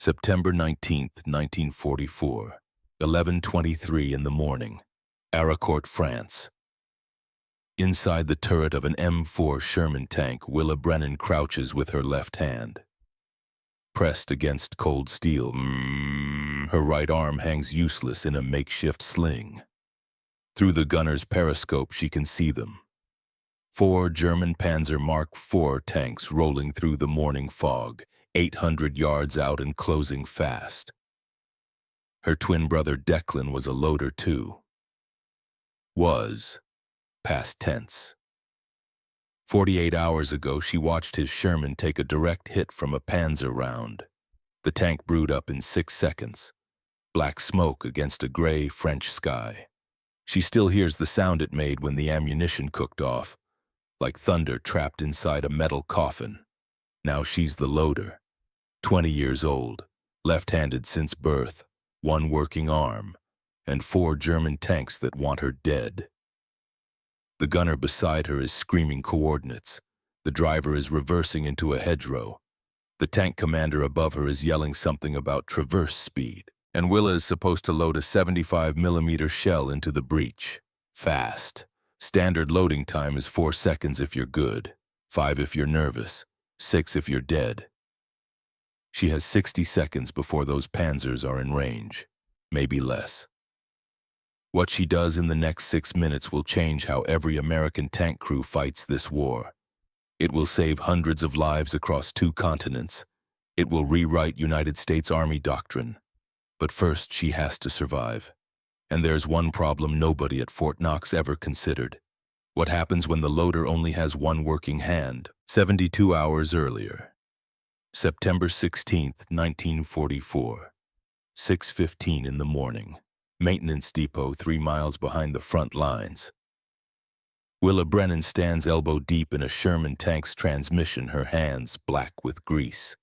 September 19th, 1944, 11:23 in the morning, Aricourt, France. Inside the turret of an M4 Sherman tank, Willa Brennan crouches with her left hand pressed against cold steel. Her right arm hangs useless in a makeshift sling. Through the gunner's periscope, she can see them. 4 German Panzer Mark IV tanks rolling through the morning fog, 800 yards out and closing fast. Her twin brother Declan was a loader too. Was. Past tense. 48 hours ago, she watched his Sherman take a direct hit from a Panzer round. The tank brewed up in 6 seconds. Black smoke against a gray French sky. She still hears the sound it made when the ammunition cooked off, like thunder trapped inside a metal coffin. Now she's the loader. 20 years old, left-handed since birth, 1 working arm, and 4 German tanks that want her dead. The gunner beside her is screaming coordinates. The driver is reversing into a hedgerow. The tank commander above her is yelling something about traverse speed, and Willa is supposed to load a 75mm shell into the breech. Fast. Standard loading time is 4 seconds if you're good, 5 if you're nervous, 6 if you're dead. She has 60 seconds before those panzers are in range, maybe less. What she does in the next 6 minutes will change how every American tank crew fights this war. It will save hundreds of lives across 2 continents. It will rewrite United States Army doctrine. But first, she has to survive. And there's one problem nobody at Fort Knox ever considered. What happens when the loader only has 1 working hand, 72 hours earlier? September 16th, 1944, 6:15 in the morning. Maintenance depot 3 miles behind the front lines. Willa Brennan stands elbow deep in a Sherman tank's transmission, her hands black with grease.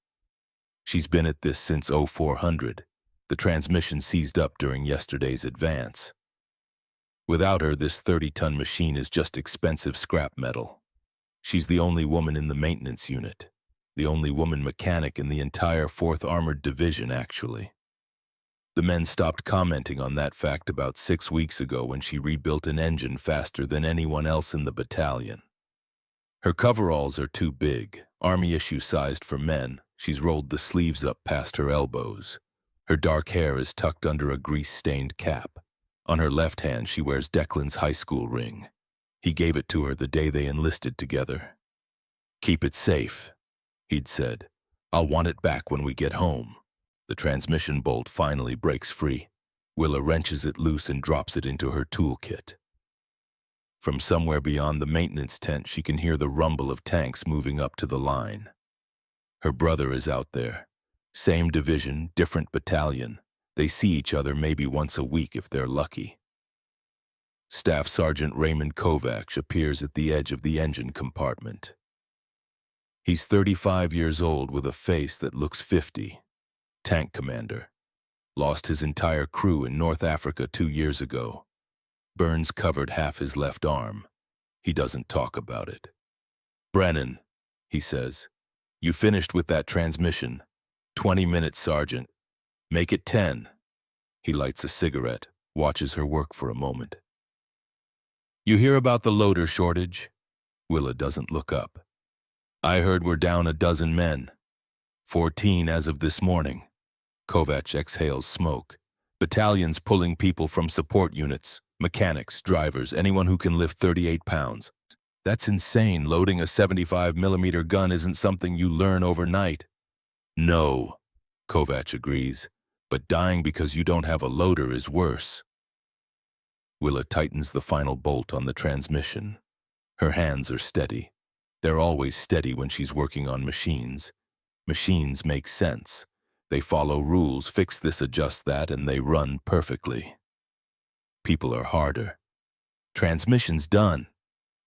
She's been at this since 0400. The transmission seized up during yesterday's advance. Without her, this 30-ton machine is just expensive scrap metal. She's the only woman in the maintenance unit. The only woman mechanic in the entire 4th Armored Division, actually. The men stopped commenting on that fact about 6 weeks ago when she rebuilt an engine faster than anyone else in the battalion. Her coveralls are too big, Army issue sized for men. She's rolled the sleeves up past her elbows. Her dark hair is tucked under a grease-stained cap. On her left hand, she wears Declan's high school ring. He gave it to her the day they enlisted together. "Keep it safe," he'd said. "I'll want it back when we get home." The transmission bolt finally breaks free. Willa wrenches it loose and drops it into her toolkit. From somewhere beyond the maintenance tent, she can hear the rumble of tanks moving up to the line. Her brother is out there. Same division, different battalion. They see each other maybe once a week if they're lucky. Staff Sergeant Raymond Kovacs appears at the edge of the engine compartment. He's 35 years old with a face that looks 50. Tank commander. Lost his entire crew in North Africa 2 years ago. Burns covered half his left arm. He doesn't talk about it. "Brennan," he says, "you finished with that transmission. 20 minutes, Sergeant. Make it 10. He lights a cigarette, watches her work for a moment. "You hear about the loader shortage?" Willa doesn't look up. "I heard we're down a dozen men. 14 as of this morning." Kovacs exhales smoke. "Battalions pulling people from support units, mechanics, drivers, anyone who can lift 38 pounds. That's insane. Loading a 75mm gun isn't something you learn overnight." "No," Kovacs agrees, "but dying because you don't have a loader is worse." Willa tightens the final bolt on the transmission. Her hands are steady. They're always steady when she's working on machines. Machines make sense. They follow rules, fix this, adjust that, and they run perfectly. People are harder. "Transmission's done,"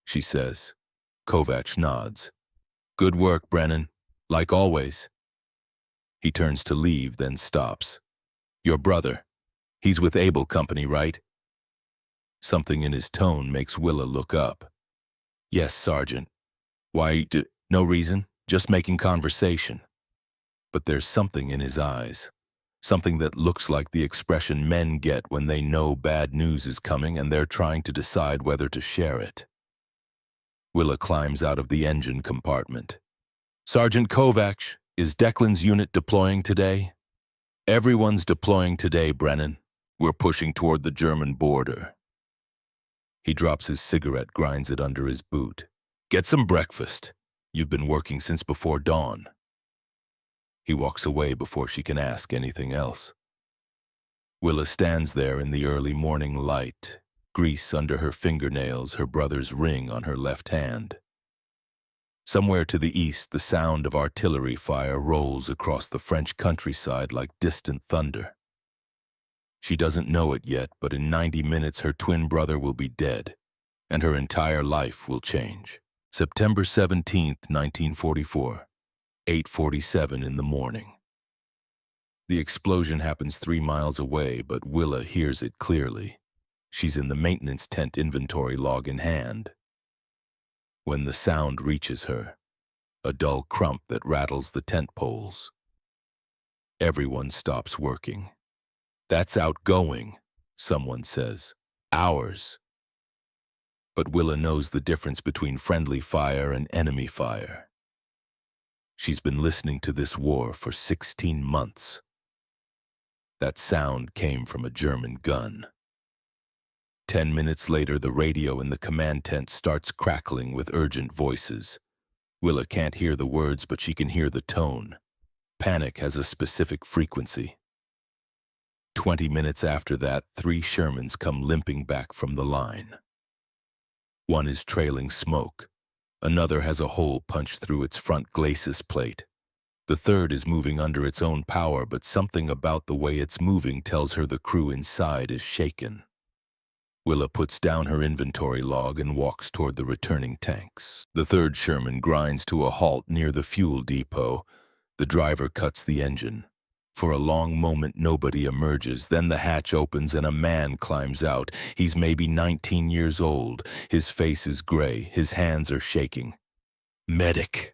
she says. Kovacs nods. "Good work, Brennan. Like always." He turns to leave, then stops. "Your brother. He's with Able Company, right?" Something in his tone makes Willa look up. "Yes, Sergeant." "Why, no reason. Just making conversation." But there's something in his eyes. Something that looks like the expression men get when they know bad news is coming and they're trying to decide whether to share it. Willa climbs out of the engine compartment. Sergeant Kovacs, is Declan's unit deploying today? Everyone's deploying today, Brennan. We're pushing toward the German border. He drops his cigarette, grinds it under his boot. Get some breakfast. You've been working since before dawn. He walks away before she can ask anything else. Willa stands there in the early morning light, grease under her fingernails, her brother's ring on her left hand. Somewhere to the east, the sound of artillery fire rolls across the French countryside like distant thunder. She doesn't know it yet, but in 90 minutes her twin brother will be dead, and her entire life will change. September 17th, 1944, 8:47 in the morning. The explosion happens 3 miles away, but Willa hears it clearly. She's in the maintenance tent, inventory log in hand. When the sound reaches her, a dull crump that rattles the tent poles. Everyone stops working. That's outgoing, someone says. Ours. But Willa knows the difference between friendly fire and enemy fire. She's been listening to this war for 16 months. That sound came from a German gun. 10 minutes later, the radio in the command tent starts crackling with urgent voices. Willa can't hear the words, but she can hear the tone. Panic has a specific frequency. 20 minutes after that, 3 Shermans come limping back from the line. One is trailing smoke. Another has a hole punched through its front glacis plate. The third is moving under its own power, but something about the way it's moving tells her the crew inside is shaken. Willa puts down her inventory log and walks toward the returning tanks. The third Sherman grinds to a halt near the fuel depot. The driver cuts the engine. For a long moment, nobody emerges. Then the hatch opens and a man climbs out. He's maybe 19 years old. His face is gray. His hands are shaking. Medic,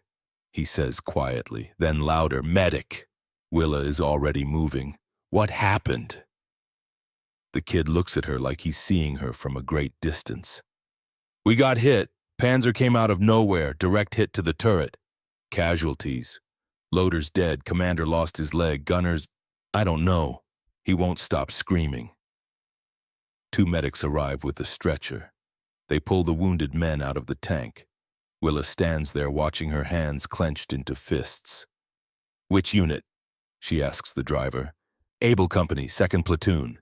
he says quietly. Then louder, medic. Willa is already moving. What happened? The kid looks at her like he's seeing her from a great distance. We got hit. Panzer came out of nowhere, direct hit to the turret. Casualties. Loader's dead, commander lost his leg, gunners, I don't know. He won't stop screaming. 2 medics arrive with a stretcher. They pull the wounded men out of the tank. Willa stands there watching her hands clenched into fists. Which unit? She asks the driver. Able Company, 2nd Platoon.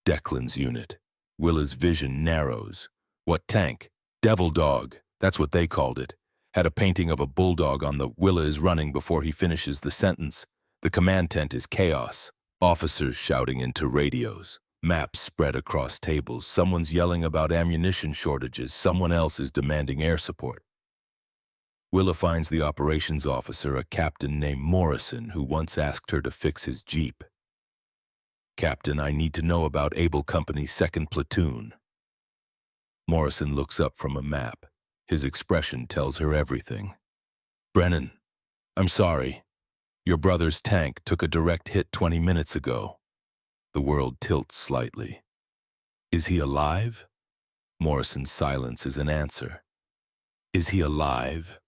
Declan's unit. Willa's vision narrows. What tank? Devil Dog, that's what they called it. Had a painting of a bulldog on the Willa is running before he finishes the sentence. The command tent is chaos. Officers shouting into radios. Maps spread across tables. Someone's yelling about ammunition shortages. Someone else is demanding air support. Willa finds the operations officer, a captain named Morrison, who once asked her to fix his Jeep. Captain, I need to know about Able Company's 2nd Platoon. Morrison looks up from a map. His expression tells her everything. Brennan, I'm sorry. Your brother's tank took a direct hit 20 minutes ago. The world tilts slightly. Is he alive? Morrison's silence is an answer. Is he alive?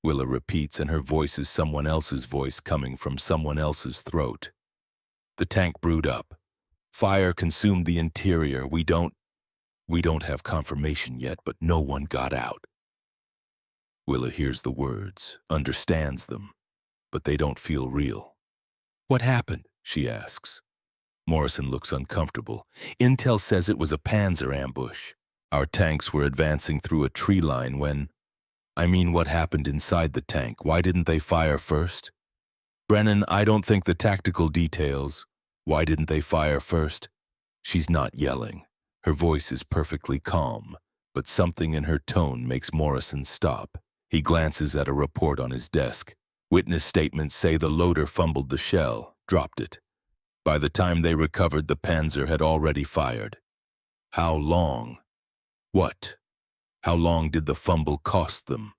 Willa repeats, and her voice is someone else's voice coming from someone else's throat. The tank brewed up. Fire consumed the interior. We don't have confirmation yet, but no one got out. Willa hears the words, understands them, but they don't feel real. What happened? She asks. Morrison looks uncomfortable. Intel says it was a panzer ambush. Our tanks were advancing through a tree line when... what happened inside the tank? Why didn't they fire first? Brennan, I don't think the tactical details. Why didn't they fire first? She's not yelling. Her voice is perfectly calm, but something in her tone makes Morrison stop. He glances at a report on his desk. Witness statements say the loader fumbled the shell, dropped it. By the time they recovered, the Panzer had already fired. How long? What? How long did the fumble cost them?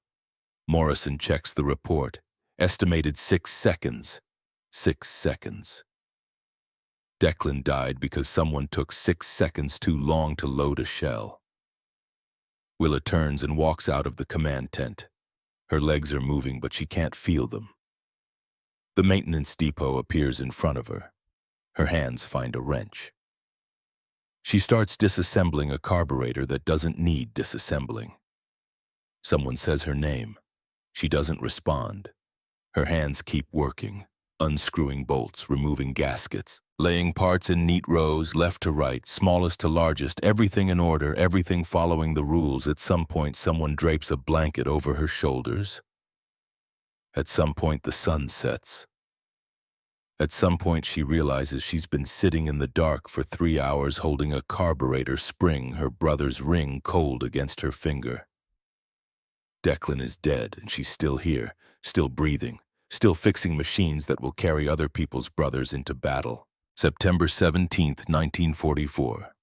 Morrison checks the report. Estimated 6 seconds. 6 seconds. Declan died because someone took 6 seconds too long to load a shell. Willa turns and walks out of the command tent. Her legs are moving, but she can't feel them. The maintenance depot appears in front of her. Her hands find a wrench. She starts disassembling a carburetor that doesn't need disassembling. Someone says her name. She doesn't respond. Her hands keep working, unscrewing bolts, removing gaskets, laying parts in neat rows, left to right, smallest to largest, everything in order, everything following the rules. At some point, someone drapes a blanket over her shoulders. At some point, the sun sets. At some point, she realizes she's been sitting in the dark for 3 hours holding a carburetor spring, her brother's ring cold against her finger. Declan is dead, and she's still here, still breathing, still fixing machines that will carry other people's brothers into battle. September 17th, 1944.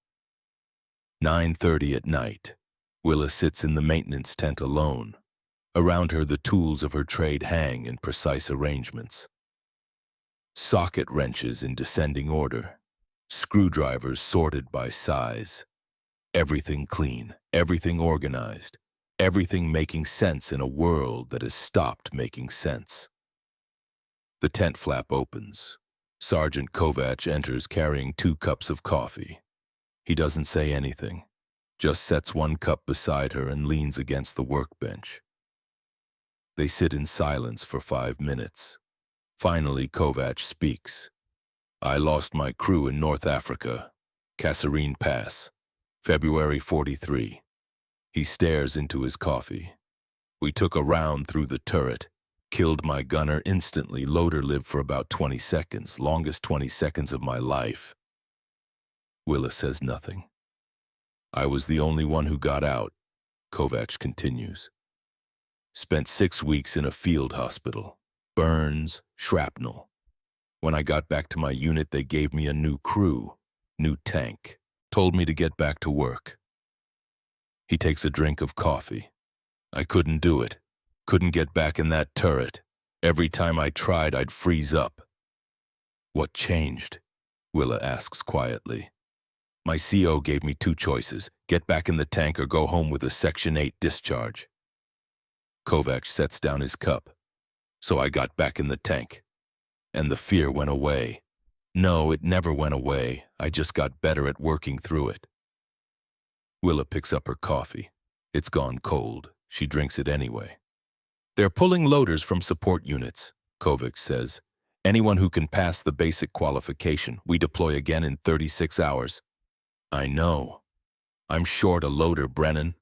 9:30 at night. Willa sits in the maintenance tent alone. Around her, the tools of her trade hang in precise arrangements. Socket wrenches in descending order. Screwdrivers sorted by size. Everything clean, everything organized. Everything making sense in a world that has stopped making sense. The tent flap opens. Sergeant Kovac enters carrying 2 cups of coffee. He doesn't say anything, just sets 1 cup beside her and leans against the workbench. They sit in silence for 5 minutes. Finally, Kovac speaks. "I lost my crew in North Africa, Kasserine Pass, February 43. He stares into his coffee. "We took a round through the turret. Killed my gunner instantly. Loader lived for about 20 seconds, longest 20 seconds of my life." Willa says nothing. "I was the only one who got out," Kovac continues. "Spent 6 weeks in a field hospital. Burns, shrapnel. When I got back to my unit, they gave me a new crew, new tank, told me to get back to work." He takes a drink of coffee. "I couldn't do it. Couldn't get back in that turret. Every time I tried, I'd freeze up." "What changed?" Willa asks quietly. "My CO gave me 2 choices, get back in the tank or go home with a Section 8 discharge." Kovac sets down his cup. "So I got back in the tank. And the fear went away. No, it never went away. I just got better at working through it." Willa picks up her coffee. It's gone cold. She drinks it anyway. "They're pulling loaders from support units," Kovac says. "Anyone who can pass the basic qualification, we deploy again in 36 hours. "I know. I'm short a loader, Brennan."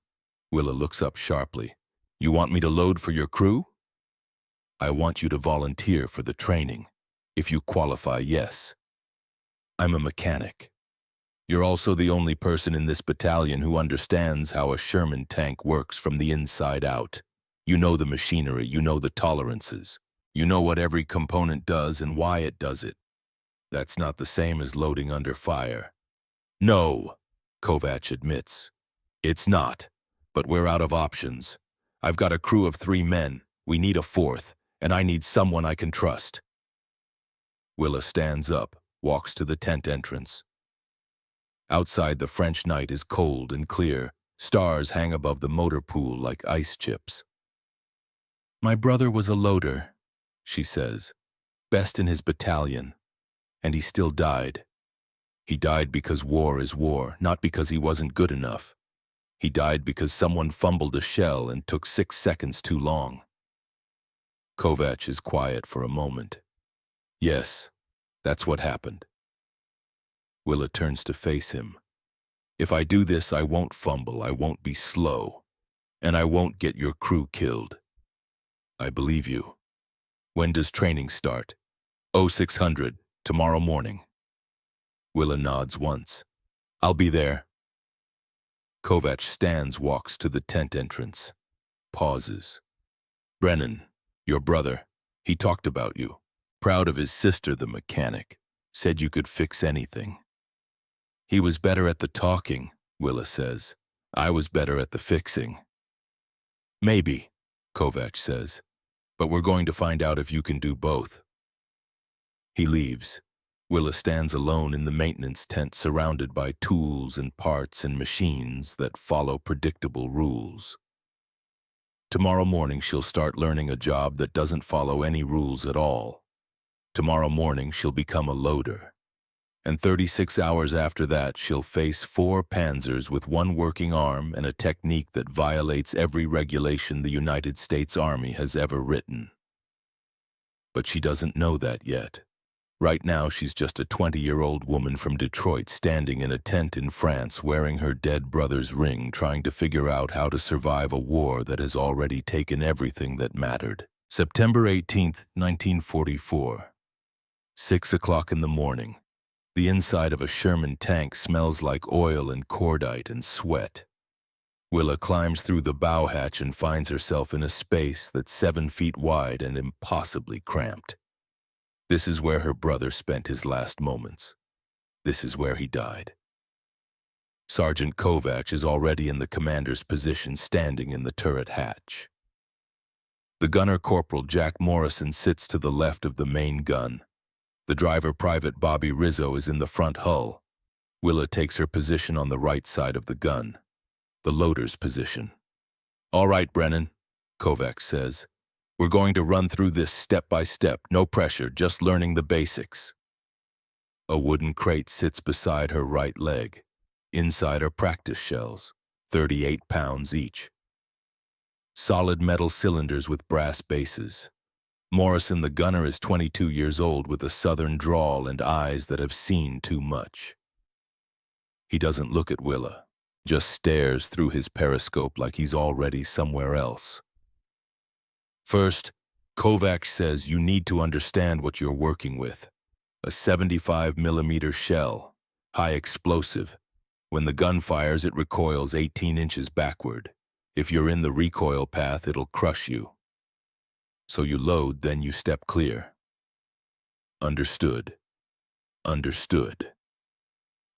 Willa looks up sharply. "You want me to load for your crew?" "I want you to volunteer for the training. If you qualify, yes. I'm a mechanic. You're also the only person in this battalion who understands how a Sherman tank works from the inside out. You know the machinery, you know the tolerances. You know what every component does and why it does it. That's not the same as loading under fire." "No," Kovac admits. "It's not, but we're out of options. I've got a crew of 3 men. We need a 4th, and I need someone I can trust." Willa stands up, walks to the tent entrance. Outside, the French night is cold and clear. Stars hang above the motor pool like ice chips. "My brother was a loader," she says, "best in his battalion, and he still died. He died because war is war, not because he wasn't good enough. He died because someone fumbled a shell and took 6 seconds too long." Kovac is quiet for a moment. "Yes, that's what happened." Willa turns to face him. "If I do this, I won't fumble, I won't be slow, and I won't get your crew killed." "I believe you. When does training start?" 0600, tomorrow morning." Willa nods once. "I'll be there." Kovac stands, walks to the tent entrance. Pauses. "Brennan, your brother, he talked about you. Proud of his sister, the mechanic. Said you could fix anything." "He was better at the talking," Willa says. "I was better at the fixing." "Maybe," Kovac says, "but we're going to find out if you can do both." He leaves. Willa stands alone in the maintenance tent surrounded by tools and parts and machines that follow predictable rules. Tomorrow morning she'll start learning a job that doesn't follow any rules at all. Tomorrow morning she'll become a loader. And 36 hours after that she'll face 4 panzers with 1 working arm and a technique that violates every regulation the United States Army has ever written. But she doesn't know that yet. Right now she's just a 20-year-old woman from Detroit standing in a tent in France wearing her dead brother's ring, trying to figure out how to survive a war that has already taken everything that mattered. September 18th, 1944. 6 o'clock in the morning. The inside of a Sherman tank smells like oil and cordite and sweat. Willa climbs through the bow hatch and finds herself in a space that's 7 feet wide and impossibly cramped. This is where her brother spent his last moments. This is where he died. Sergeant Kovacs is already in the commander's position, standing in the turret hatch. The gunner Corporal Jack Morrison sits to the left of the main gun. The driver Private Bobby Rizzo is in the front hull. Willa takes her position on the right side of the gun, the loader's position. "All right, Brennan," Kovacs says. "We're going to run through this step by step, no pressure, just learning the basics." A wooden crate sits beside her right leg. Inside are practice shells, 38 pounds each. Solid metal cylinders with brass bases. Morrison, the gunner, is 22 years old with a southern drawl and eyes that have seen too much. He doesn't look at Willa, just stares through his periscope like he's already somewhere else. "First, Kovacs says you need to understand what you're working with. A 75mm shell, high explosive. When the gun fires, it recoils 18 inches backward. If you're in the recoil path, it'll crush you. So you load, then you step clear." "Understood. Understood."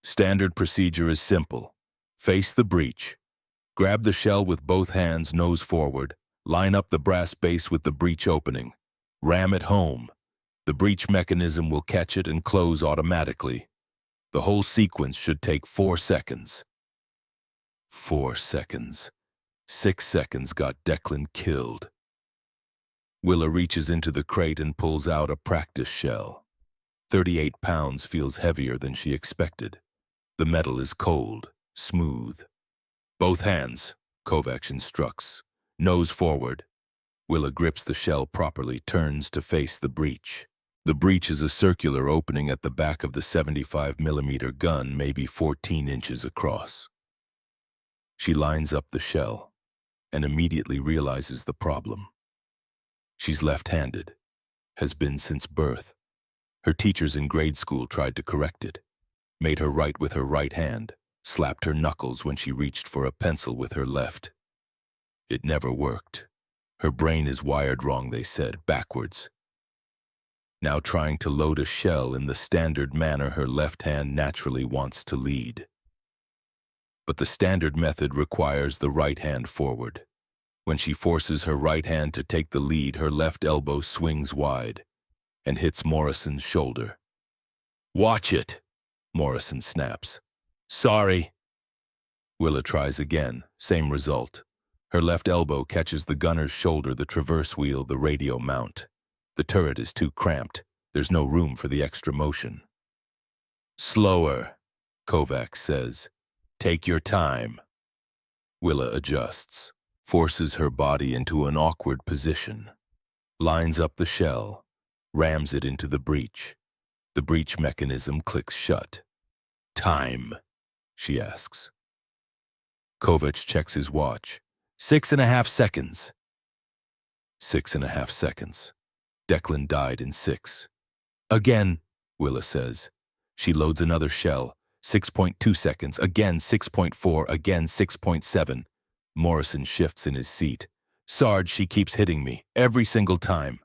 Standard procedure is simple. Face the breech. Grab the shell with both hands, nose forward. Line up the brass base with the breech opening. Ram it home. The breech mechanism will catch it and close automatically. The whole sequence should take 4 seconds. 4 seconds. 6 seconds got Declan killed. Willa reaches into the crate and pulls out a practice shell. 38 pounds feels heavier than she expected. The metal is cold, smooth. "Both hands," Kovacs instructs. "Nose forward." Willa grips the shell properly, turns to face the breech. The breech is a circular opening at the back of the 75mm gun, maybe 14 inches across. She lines up the shell and immediately realizes the problem. She's left-handed, has been since birth. Her teachers in grade school tried to correct it, made her write with her right hand, slapped her knuckles when she reached for a pencil with her left. It never worked. Her brain is wired wrong, they said, backwards. Now trying to load a shell in the standard manner, her left hand naturally wants to lead. But the standard method requires the right hand forward. When she forces her right hand to take the lead, her left elbow swings wide and hits Morrison's shoulder. "Watch it," Morrison snaps. "Sorry." Willa tries again, same result. Her left elbow catches the gunner's shoulder, the traverse wheel, the radio mount. The turret is too cramped. There's no room for the extra motion. "Slower," Kovacs says. "Take your time." Willa adjusts, forces her body into an awkward position, lines up the shell, rams it into the breech. The breech mechanism clicks shut. "Time," she asks. Kovacs checks his watch. 6.5 seconds. 6.5 seconds. Declan died in 6. "Again," Willa says. She loads another shell. 6.2 seconds. Again 6.4. Again 6.7. Morrison shifts in his seat. "Sarge, she keeps hitting me. Every single time."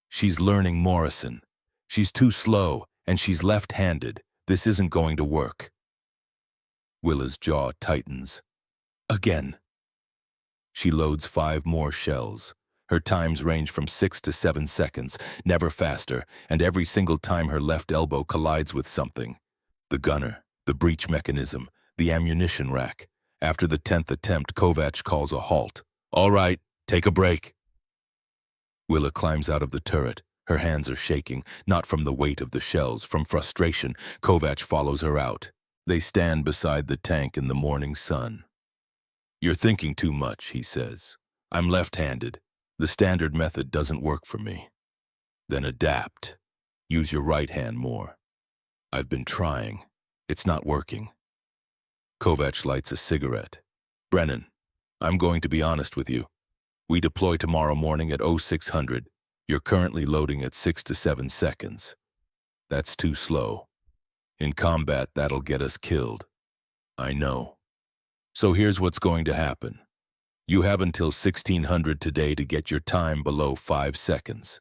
She's learning Morrison. She's too slow, and she's left-handed. This isn't going to work. Willa's jaw tightens. Again. She loads 5 more shells. Her times range from 6 to 7 seconds, never faster, and every single time her left elbow collides with something. The gunner, the breech mechanism, the ammunition rack. After the 10th attempt, Kovac calls a halt. "All right, take a break." Willa climbs out of the turret. Her hands are shaking, not from the weight of the shells, from frustration. Kovac follows her out. They stand beside the tank in the morning sun. "You're thinking too much," he says. "I'm left-handed. The standard method doesn't work for me." "Then adapt. Use your right hand more." "I've been trying. It's not working." Kovac lights a cigarette. "Brennan, I'm going to be honest with you. We deploy tomorrow morning at 0600. You're currently loading at 6 to 7 seconds. That's too slow. In combat, that'll get us killed." "I know. So here's what's going to happen. You have until 1600 today to get your time below 5 seconds.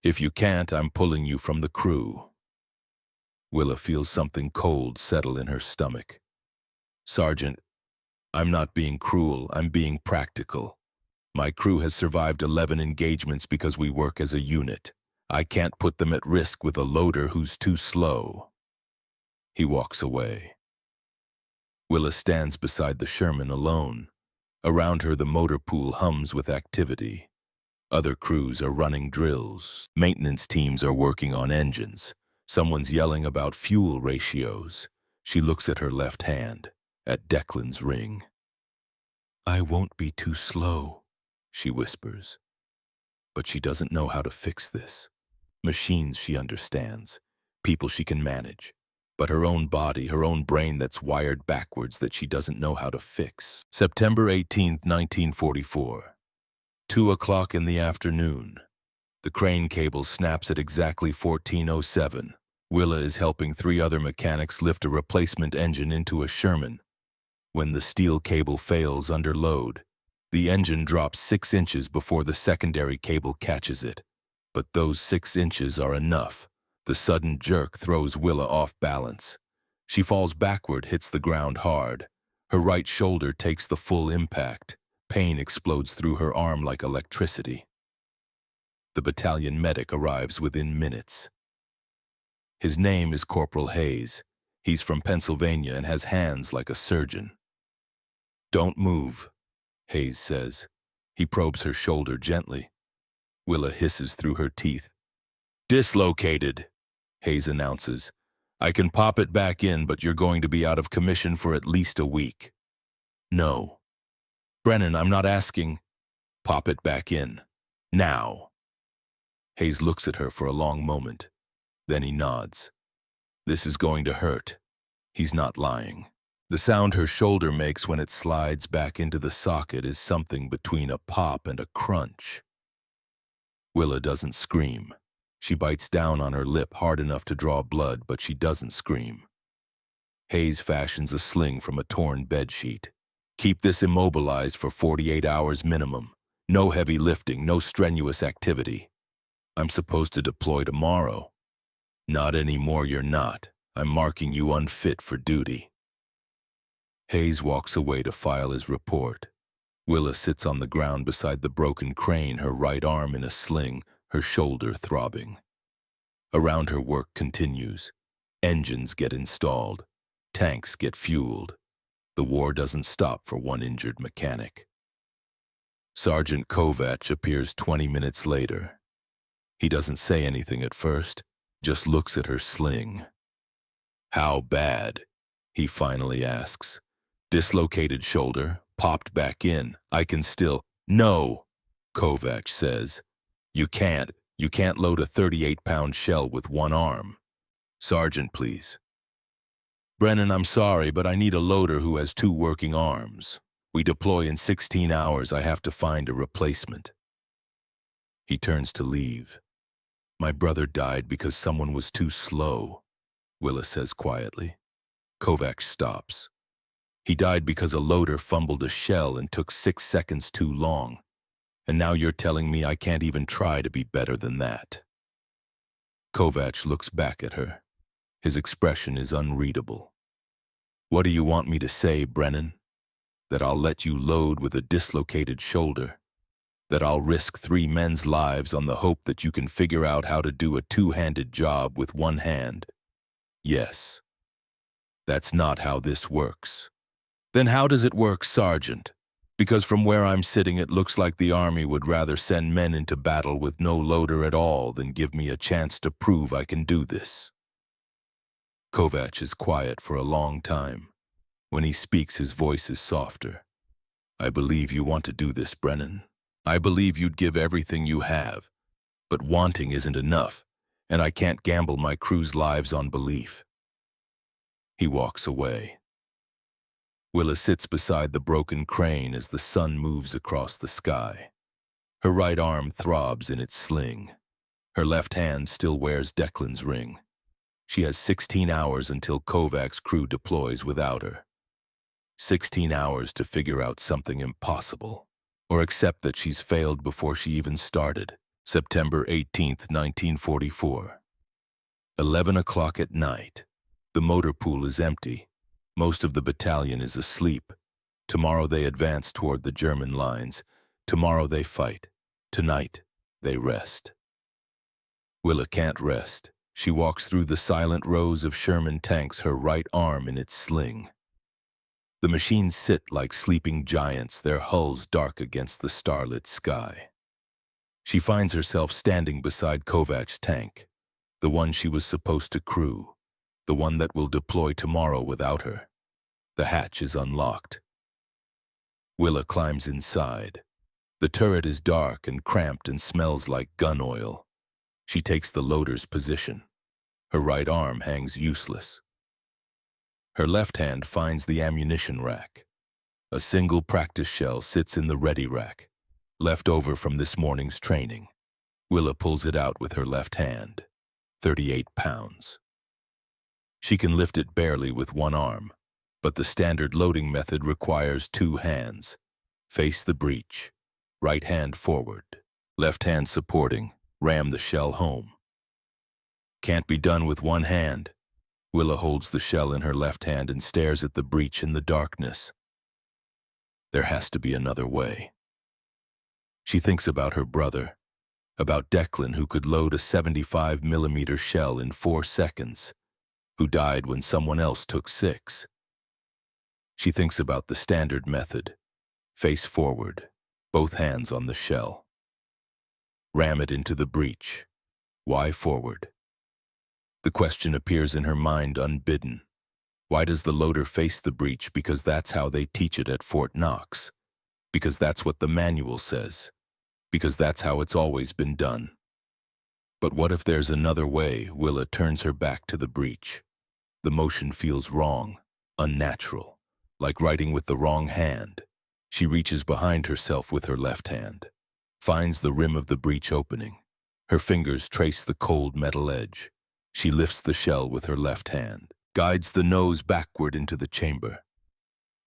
If you can't, I'm pulling you from the crew." Willa feels something cold settle in her stomach. "Sergeant, I'm not being cruel, I'm being practical. My crew has survived 11 engagements because we work as a unit. I can't put them at risk with a loader who's too slow." He walks away. Willa stands beside the Sherman alone. Around her, the motor pool hums with activity. Other crews are running drills. Maintenance teams are working on engines. Someone's yelling about fuel ratios. She looks at her left hand, at Declan's ring. "I won't be too slow," she whispers. But she doesn't know how to fix this. Machines she understands, people she can manage, but her own body, her own brain that's wired backwards that she doesn't know how to fix. September 18th, 1944. 2 o'clock in the afternoon. The crane cable snaps at exactly 14:07. Willa is helping 3 other mechanics lift a replacement engine into a Sherman. When the steel cable fails under load, the engine drops 6 inches before the secondary cable catches it. But those 6 inches are enough. The sudden jerk throws Willa off balance. She falls backward, hits the ground hard. Her right shoulder takes the full impact. Pain explodes through her arm like electricity. The battalion medic arrives within minutes. His name is Corporal Hayes. He's from Pennsylvania and has hands like a surgeon. "Don't move," Hayes says. He probes her shoulder gently. Willa hisses through her teeth. "Dislocated," Hayes announces. "I can pop it back in, but you're going to be out of commission for at least a week." "No." "Brennan, I'm not asking." "Pop it back in. Now." Hayes looks at her for a long moment. Then he nods. "This is going to hurt." He's not lying. The sound her shoulder makes when it slides back into the socket is something between a pop and a crunch. Willa doesn't scream. She bites down on her lip hard enough to draw blood, but she doesn't scream. Hayes fashions a sling from a torn bedsheet. "Keep this immobilized for 48 hours minimum. No heavy lifting, no strenuous activity." "I'm supposed to deploy tomorrow." "Not anymore, you're not. I'm marking you unfit for duty." Hayes walks away to file his report. Willa sits on the ground beside the broken crane, her right arm in a sling, her shoulder throbbing. Around her, work continues. Engines get installed. Tanks get fueled. The war doesn't stop for one injured mechanic. Sergeant Kovac appears 20 minutes later. He doesn't say anything at first, just looks at her sling. "How bad?" he finally asks. "Dislocated shoulder, popped back in. I can still—" "No," Kovac says. You can't load a 38-pound shell with one arm." "Sergeant, please." "Brennan, I'm sorry, but I need a loader who has 2 working arms. We deploy in 16 hours. I have to find a replacement." He turns to leave. "My brother died because someone was too slow," Willa says quietly. Kovac stops. "He died because a loader fumbled a shell and took 6 seconds too long. And now you're telling me I can't even try to be better than that." Kovac looks back at her. His expression is unreadable. "What do you want me to say, Brennan? That I'll let you load with a dislocated shoulder?" That I'll risk 3 men's lives on the hope that you can figure out how to do a two-handed job with one hand? Yes. That's not how this works. Then how does it work, Sergeant? Because from where I'm sitting, it looks like the Army would rather send men into battle with no loader at all than give me a chance to prove I can do this. Kovac is quiet for a long time. When he speaks, his voice is softer. I believe you want to do this, Brennan. I believe you'd give everything you have. But wanting isn't enough, and I can't gamble my crew's lives on belief. He walks away. Willa sits beside the broken crane as the sun moves across the sky. Her right arm throbs in its sling. Her left hand still wears Declan's ring. She has 16 hours until Kovac's crew deploys without her. 16 hours to figure out something impossible, or accept that she's failed before she even started. September 18th, 1944. 11 o'clock at night. The motor pool is empty. Most of the battalion is asleep. Tomorrow they advance toward the German lines. Tomorrow they fight. Tonight, they rest. Willa can't rest. She walks through the silent rows of Sherman tanks, her right arm in its sling. The machines sit like sleeping giants, their hulls dark against the starlit sky. She finds herself standing beside Kovac's tank, the one she was supposed to crew, the one that will deploy tomorrow without her. The hatch is unlocked. Willa climbs inside. The turret is dark and cramped and smells like gun oil. She takes the loader's position. Her right arm hangs useless. Her left hand finds the ammunition rack. A single practice shell sits in the ready rack, left over from this morning's training. Willa pulls it out with her left hand. 38 pounds. She can lift it barely with one arm, but the standard loading method requires 2 hands. Face the breech. Right hand forward. Left hand supporting. Ram the shell home. Can't be done with one hand. Willa holds the shell in her left hand and stares at the breech in the darkness. There has to be another way. She thinks about her brother, about Declan, who could load a 75mm shell in 4 seconds, who died when someone else took 6. She thinks about the standard method. Face forward, both hands on the shell. Ram it into the breech. Why forward? The question appears in her mind unbidden. Why does the loader face the breech? Because that's how they teach it at Fort Knox. Because that's what the manual says. Because that's how it's always been done. But what if there's another way? Willa turns her back to the breech. The motion feels wrong, unnatural, like writing with the wrong hand. She reaches behind herself with her left hand, finds the rim of the breech opening. Her fingers trace the cold metal edge. She lifts the shell with her left hand, guides the nose backward into the chamber,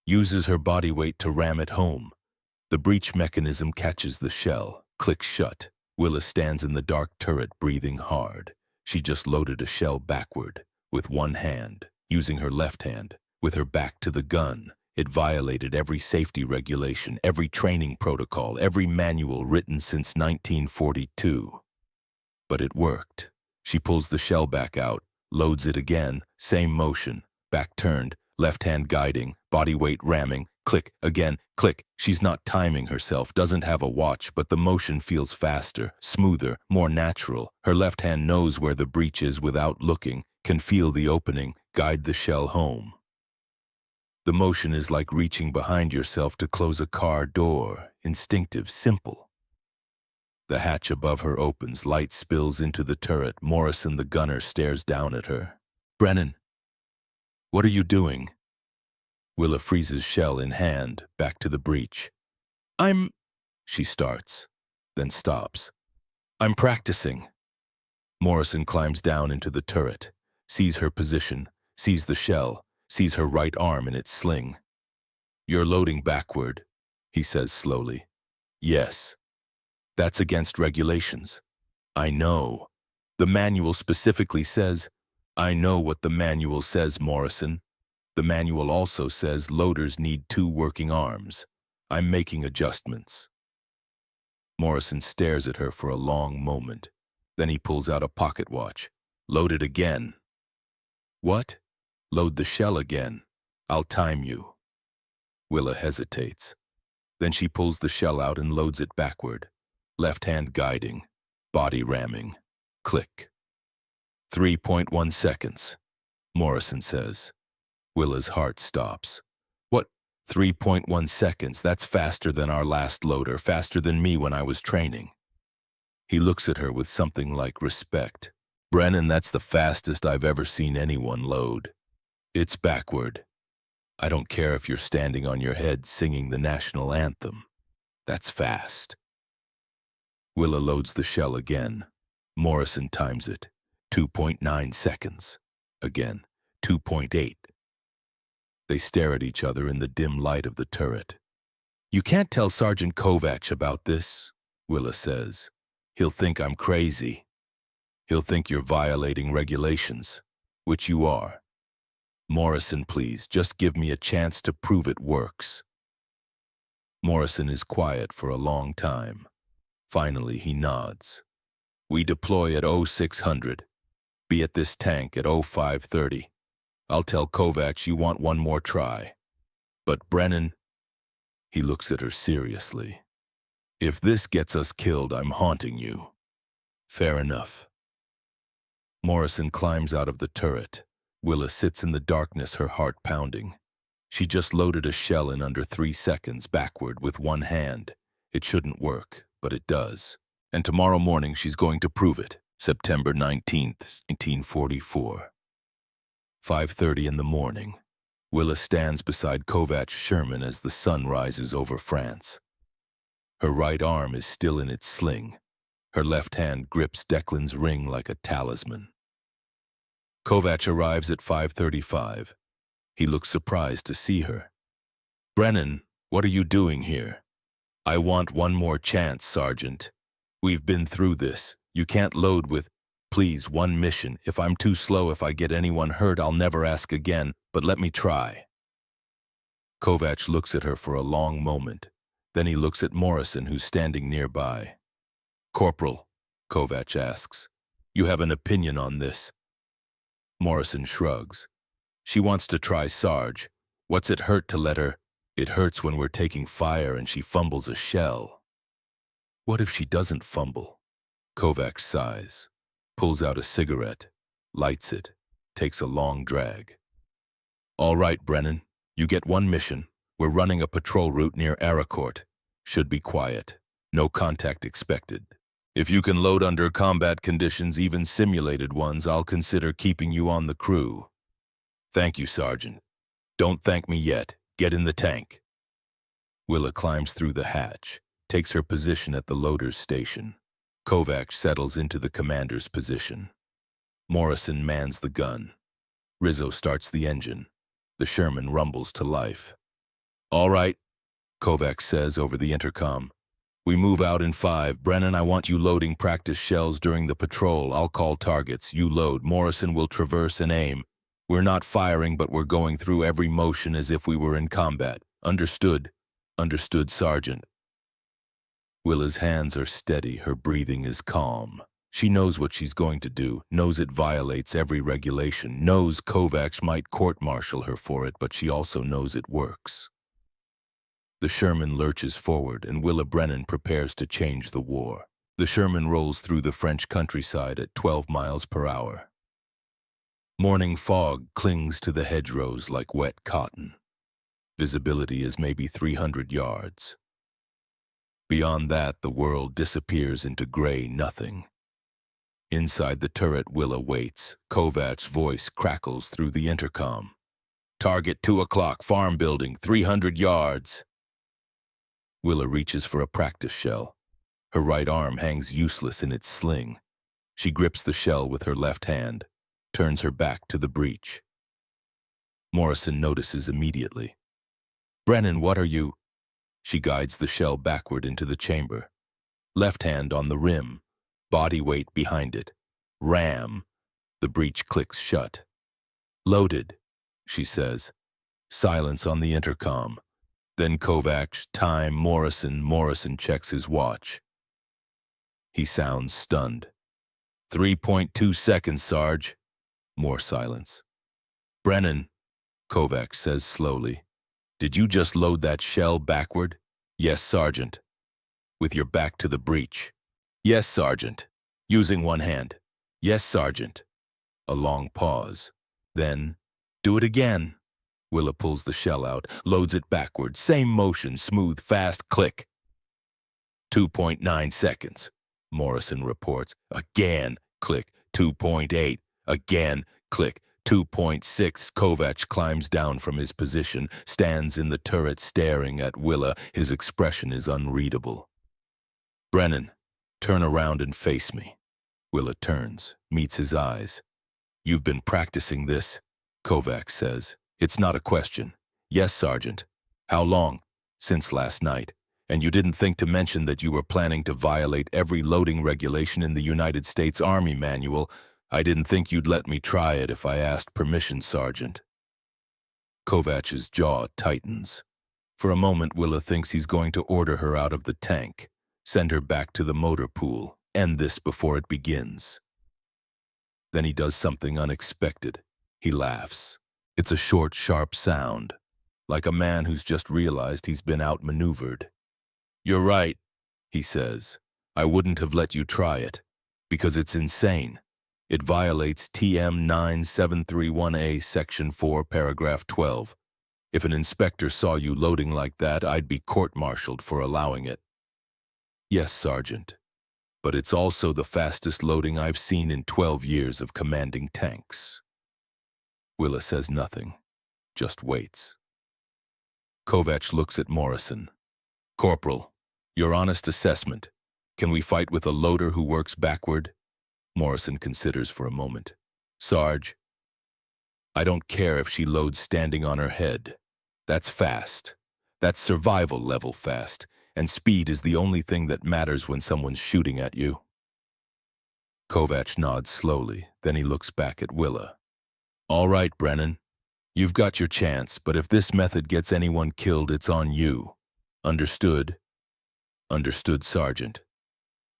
uses her body weight to ram it home. The breech mechanism catches the shell, clicks shut. Willa stands in the dark turret, breathing hard. She just loaded a shell backward, with one hand, using her left hand, with her back to the gun. It violated every safety regulation, every training protocol, every manual written since 1942. But it worked. She pulls the shell back out, loads it again, same motion, back turned, left hand guiding, body weight ramming, click, again, click. She's not timing herself, doesn't have a watch, but the motion feels faster, smoother, more natural. Her left hand knows where the breech is without looking, can feel the opening, guide the shell home. The motion is like reaching behind yourself to close a car door, instinctive, simple. The hatch above her opens, light spills into the turret. Morrison, the gunner, stares down at her. Brennan, what are you doing? Willa freezes shell in hand, back to the breech. She starts, then stops. I'm practicing. Morrison climbs down into the turret, sees her position, sees the shell, sees her right arm in its sling. You're loading backward, he says slowly. Yes. That's against regulations. I know. The manual specifically says, I know what the manual says, Morrison. The manual also says loaders need 2 working arms. I'm making adjustments. Morrison stares at her for a long moment. Then he pulls out a pocket watch. Load it again. What? Load the shell again. I'll time you. Willa hesitates. Then she pulls the shell out and loads it backward. Left hand guiding. Body ramming. Click. 3.1 seconds, Morrison says. Willa's heart stops. What? 3.1 seconds? That's faster than our last loader, faster than me when I was training. He looks at her with something like respect. Brennan, that's the fastest I've ever seen anyone load. It's backward. I don't care if you're standing on your head singing the national anthem. That's fast. Willa loads the shell again. Morrison times it. 2.9 seconds. Again, 2.8. They stare at each other in the dim light of the turret. You can't tell Sergeant Kovacs about this, Willa says. He'll think I'm crazy. He'll think you're violating regulations, which you are. Morrison, please, just give me a chance to prove it works. Morrison is quiet for a long time. Finally, he nods. We deploy at 0600. Be at this tank at 0530. I'll tell Kovacs you want one more try. But Brennan, he looks at her seriously. If this gets us killed, I'm haunting you. Fair enough. Morrison climbs out of the turret. Willa sits in the darkness, her heart pounding. She just loaded a shell in under 3 seconds backward with one hand. It shouldn't work, but it does. And tomorrow morning she's going to prove it. September 19th, 1944. 5:30 in the morning. Willa stands beside Kovacs Sherman as the sun rises over France. Her right arm is still in its sling. Her left hand grips Declan's ring like a talisman. Kovacs arrives at 5:35. He looks surprised to see her. Brennan, what are you doing here? I want one more chance, Sergeant. We've been through this. You can't load with, please, one mission. If I'm too slow, if I get anyone hurt, I'll never ask again, but let me try. Kovacs looks at her for a long moment. Then he looks at Morrison, who's standing nearby. Corporal, Kovacs asks, you have an opinion on this? Morrison shrugs. She wants to try Sarge. What's it hurt to let her? It hurts when we're taking fire and she fumbles a shell. What if she doesn't fumble? Kovacs sighs, pulls out a cigarette, lights it, takes a long drag. All right, Brennan, you get one mission. We're running a patrol route near Aracourt. Should be quiet. No contact expected. If you can load under combat conditions, even simulated ones, I'll consider keeping you on the crew. Thank you, Sergeant. Don't thank me yet. Get in the tank. Willa climbs through the hatch, takes her position at the loader's station. Kovacs settles into the commander's position. Morrison mans the gun. Rizzo starts the engine. The Sherman rumbles to life. All right, Kovacs says over the intercom. We move out in 5. Brennan, I want you loading practice shells during the patrol. I'll call targets. You load. Morrison will traverse and aim. We're not firing, but we're going through every motion as if we were in combat. Understood? Understood, Sergeant. Willa's hands are steady. Her breathing is calm. She knows what she's going to do, knows it violates every regulation, knows Kovacs might court-martial her for it, but she also knows it works. The Sherman lurches forward, and Willa Brennan prepares to change the war. The Sherman rolls through the French countryside at 12 miles per hour. Morning fog clings to the hedgerows like wet cotton. Visibility is maybe 300 yards. Beyond that, the world disappears into gray nothing. Inside the turret, Willa waits. Kovacs' voice crackles through the intercom. Target 2 o'clock, farm building, 300 yards. Willa reaches for a practice shell. Her right arm hangs useless in its sling. She grips the shell with her left hand, turns her back to the breach. Morrison notices immediately. Brennan, what are you? She guides the shell backward into the chamber. Left hand on the rim, body weight behind it. Ram. The breech clicks shut. Loaded, she says. Silence on the intercom. Then Kovacs, time, Morrison checks his watch. He sounds stunned. 3.2 seconds, Sarge. More silence. Brennan, Kovacs says slowly. Did you just load that shell backward? Yes, Sergeant. With your back to the breach. Yes, Sergeant. Using one hand. Yes, Sergeant. A long pause. Then, do it again. Willa pulls the shell out, loads it backward. Same motion, smooth, fast, click. 2.9 seconds. Morrison reports. Again, click. 2.8. Again, click. 2.6. Kovacs climbs down from his position, stands in the turret staring at Willa. His expression is unreadable. Brennan, turn around and face me. Willa turns, meets his eyes. You've been practicing this, Kovacs says. It's not a question. Yes, Sergeant. How long? Since last night. And you didn't think to mention that you were planning to violate every loading regulation in the United States Army manual. I didn't think you'd let me try it if I asked permission, Sergeant. Kovacs' jaw tightens. For a moment, Willa thinks he's going to order her out of the tank, send her back to the motor pool, end this before it begins. Then he does something unexpected. He laughs. It's a short, sharp sound, like a man who's just realized he's been outmaneuvered. You're right, he says. I wouldn't have let you try it, because it's insane. It violates TM 9731A Section 4, Paragraph 12. If an inspector saw you loading like that, I'd be court-martialed for allowing it. Yes, Sergeant, but it's also the fastest loading I've seen in 12 years of commanding tanks. Willa says nothing, just waits. Kovacs looks at Morrison. Corporal, your honest assessment. Can we fight with a loader who works backward? Morrison considers for a moment. Sarge, I don't care if she loads standing on her head. That's fast. That's survival level fast, and speed is the only thing that matters when someone's shooting at you. Kovacs nods slowly, then he looks back at Willa. All right, Brennan. You've got your chance, but if this method gets anyone killed, it's on you. Understood? Understood, Sergeant.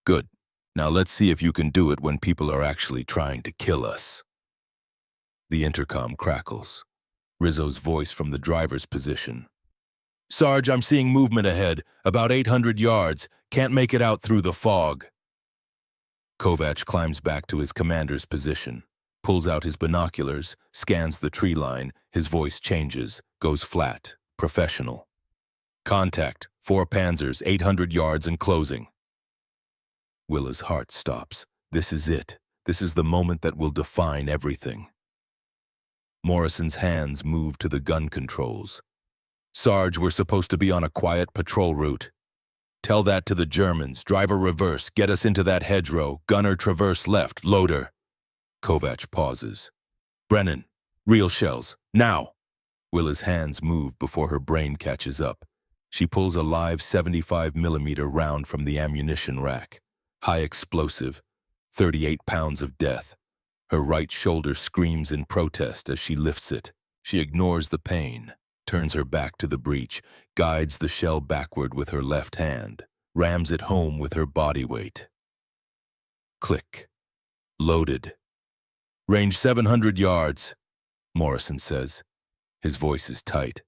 Good. Now let's see if you can do it when people are actually trying to kill us. The intercom crackles. Rizzo's voice from the driver's position. Sarge, I'm seeing movement ahead, about 800 yards. Can't make it out through the fog. Kovacs climbs back to his commander's position, pulls out his binoculars, scans the tree line. His voice changes, goes flat, professional. Contact, 4 Panzers, 800 yards and closing. Willa's heart stops. This is it. This is the moment that will define everything. Morrison's hands move to the gun controls. Sarge, we're supposed to be on a quiet patrol route. Tell that to the Germans. Driver reverse. Get us into that hedgerow. Gunner traverse left. Loader. Kovacs pauses. Brennan, real shells. Now. Willa's hands move before her brain catches up. She pulls a live 75mm round from the ammunition rack. High explosive. 38 pounds of death. Her right shoulder screams in protest as she lifts it. She ignores the pain, turns her back to the breech, guides the shell backward with her left hand, rams it home with her body weight. Click. Loaded. Range 700 yards, Morrison says. His voice is tight.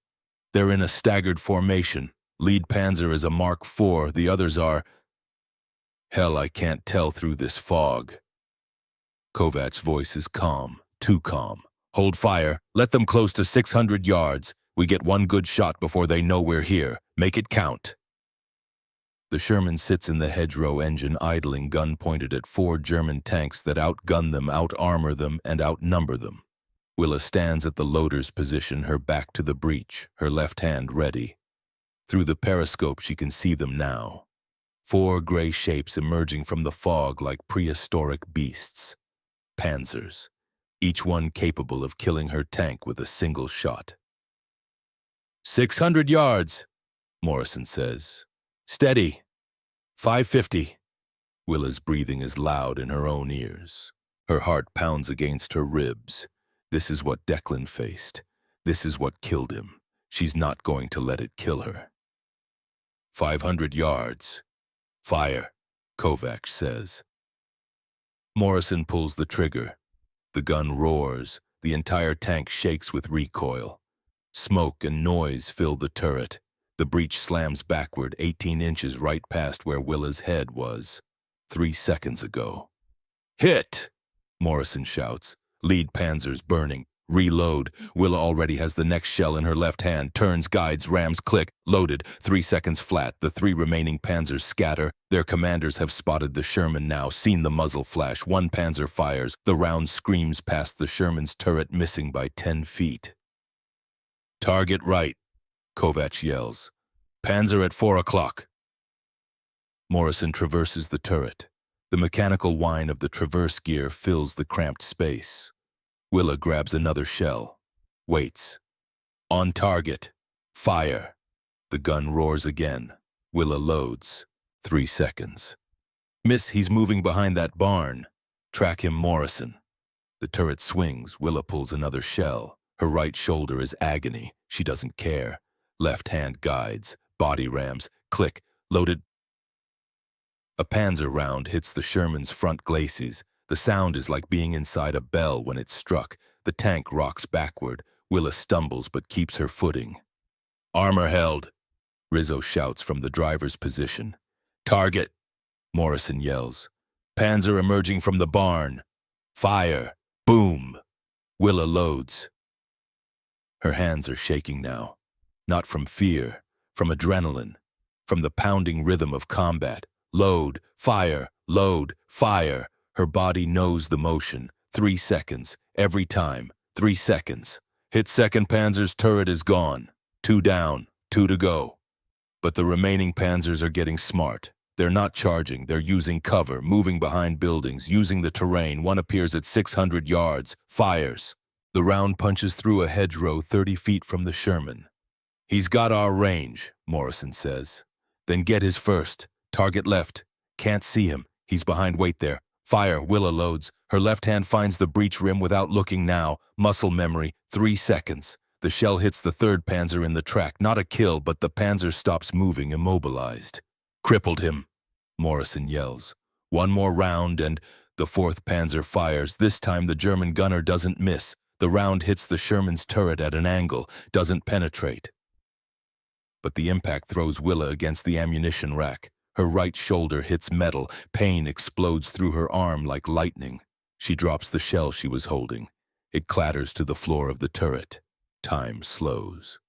They're in a staggered formation. Lead Panzer is a Mark IV, the others are... Hell, I can't tell through this fog. Kovacs' voice is calm, too calm. Hold fire. Let them close to 600 yards. We get one good shot before they know we're here. Make it count. The Sherman sits in the hedgerow engine idling, gun pointed at 4 German tanks that outgun them, out-armor them, and outnumber them. Willa stands at the loader's position, her back to the breech, her left hand ready. Through the periscope she can see them now. 4 gray shapes emerging from the fog like prehistoric beasts. Panzers, each one capable of killing her tank with a single shot. 600 yards, Morrison says. Steady. 550. Willa's breathing is loud in her own ears. Her heart pounds against her ribs. This is what Declan faced. This is what killed him. She's not going to let it kill her. 500 yards. Fire. Kovacs says. Morrison pulls the trigger. The gun roars. The entire tank shakes with recoil. Smoke and noise fill the turret. The breech slams backward 18 inches right past where Willa's head was 3 seconds ago. Hit! Morrison shouts. Lead panzers burning. Reload. Willa already has the next shell in her left hand. Turns, guides, rams, click. Loaded. 3 seconds flat. The 3 remaining panzers scatter. Their commanders have spotted the Sherman now, seen the muzzle flash. 1 panzer fires. The round screams past the Sherman's turret, missing by 10 feet. Target right, Kovacs yells. Panzer at 4 o'clock. Morrison traverses the turret. The mechanical whine of the traverse gear fills the cramped space. Willa grabs another shell. Waits. On target. Fire. The gun roars again. Willa loads. 3 seconds. Miss, he's moving behind that barn. Track him, Morrison. The turret swings. Willa pulls another shell. Her right shoulder is agony. She doesn't care. Left hand guides. Body rams. Click. Loaded. A panzer round hits the Sherman's front glacis. The sound is like being inside a bell when it's struck. The tank rocks backward. Willa stumbles but keeps her footing. Armor held, Rizzo shouts from the driver's position. Target, Morrison yells. Panzer emerging from the barn. Fire. Boom. Willa loads. Her hands are shaking now. Not from fear, from adrenaline, from the pounding rhythm of combat. Load, fire, load, fire. Her body knows the motion. 3 seconds. Every time. 3 seconds. Hit second Panzer's turret is gone. 2 down. 2 to go. But the remaining Panzers are getting smart. They're not charging. They're using cover, moving behind buildings, using the terrain. One appears at 600 yards. Fires. The round punches through a hedgerow 30 feet from the Sherman. He's got our range, Morrison says. Then get his first. Target left. Can't see him. He's behind. Wait there. Fire. Willa loads. Her left hand finds the breech rim without looking now. Muscle memory. 3 seconds. The shell hits the third Panzer in the track. Not a kill, but the Panzer stops moving, immobilized. Crippled him, Morrison yells. 1 more round and the 4th Panzer fires. This time the German gunner doesn't miss. The round hits the Sherman's turret at an angle, doesn't penetrate. But the impact throws Willa against the ammunition rack. Her right shoulder hits metal. Pain explodes through her arm like lightning. She drops the shell she was holding. It clatters to the floor of the turret. Time slows.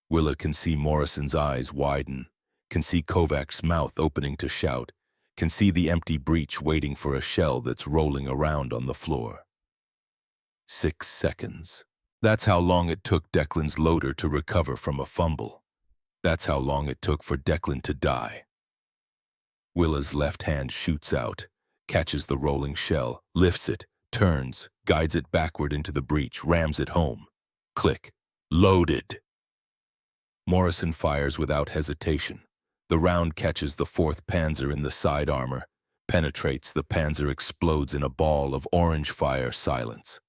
Willa can see Morrison's eyes widen, can see Kovacs' mouth opening to shout, can see the empty breech waiting for a shell that's rolling around on the floor. 6 seconds. That's how long it took Declan's loader to recover from a fumble. That's how long it took for Declan to die. Willa's left hand shoots out, catches the rolling shell, lifts it, turns, guides it backward into the breech, rams it home. Click. Loaded. Morrison fires without hesitation. The round catches the 4th Panzer in the side armor, penetrates. The Panzer explodes in a ball of orange fire. Silence.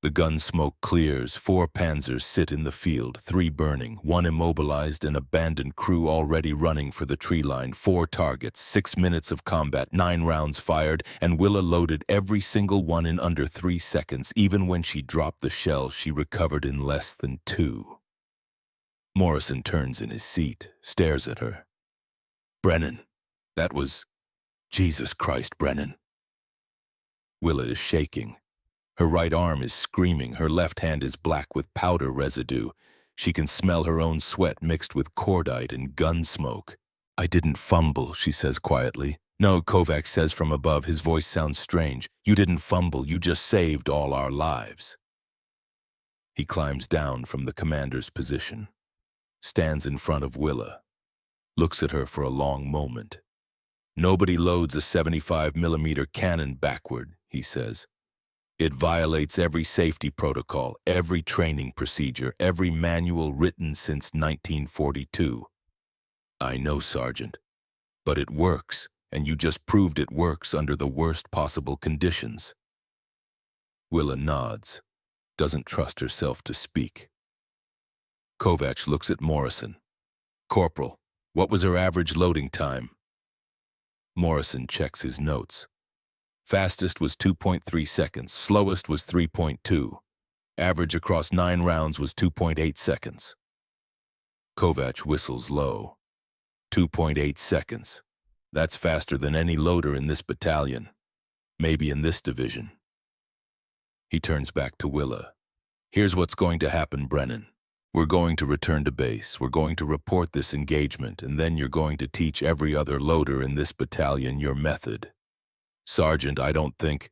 The gun smoke clears. 4 Panzers sit in the field, 3 burning, 1 immobilized, an abandoned crew already running for the tree line. 4 targets, 6 minutes of combat, 9 rounds fired, and Willa loaded every single one in under 3 seconds. Even when she dropped the shell, she recovered in less than 2. Morrison turns in his seat, stares at her. Brennan, that was... Jesus Christ, Brennan. Willa is shaking. Her right arm is screaming. Her left hand is black with powder residue. She can smell her own sweat mixed with cordite and gun smoke. I didn't fumble, she says quietly. No, Kovacs says from above. His voice sounds strange. You didn't fumble. You just saved all our lives. He climbs down from the commander's position, stands in front of Willa, looks at her for a long moment. Nobody loads a 75mm cannon backward, he says. It violates every safety protocol, every training procedure, every manual written since 1942. I know, Sergeant, but it works, and you just proved it works under the worst possible conditions. Willa nods, doesn't trust herself to speak. Kovacs looks at Morrison. Corporal, what was her average loading time? Morrison checks his notes. Fastest was 2.3 seconds, slowest was 3.2. Average across 9 rounds was 2.8 seconds. Kovac whistles low. 2.8 seconds. That's faster than any loader in this battalion. Maybe in this division. He turns back to Willa. Here's what's going to happen, Brennan. We're going to return to base. We're going to report this engagement, and then you're going to teach every other loader in this battalion your method. Sergeant, I don't think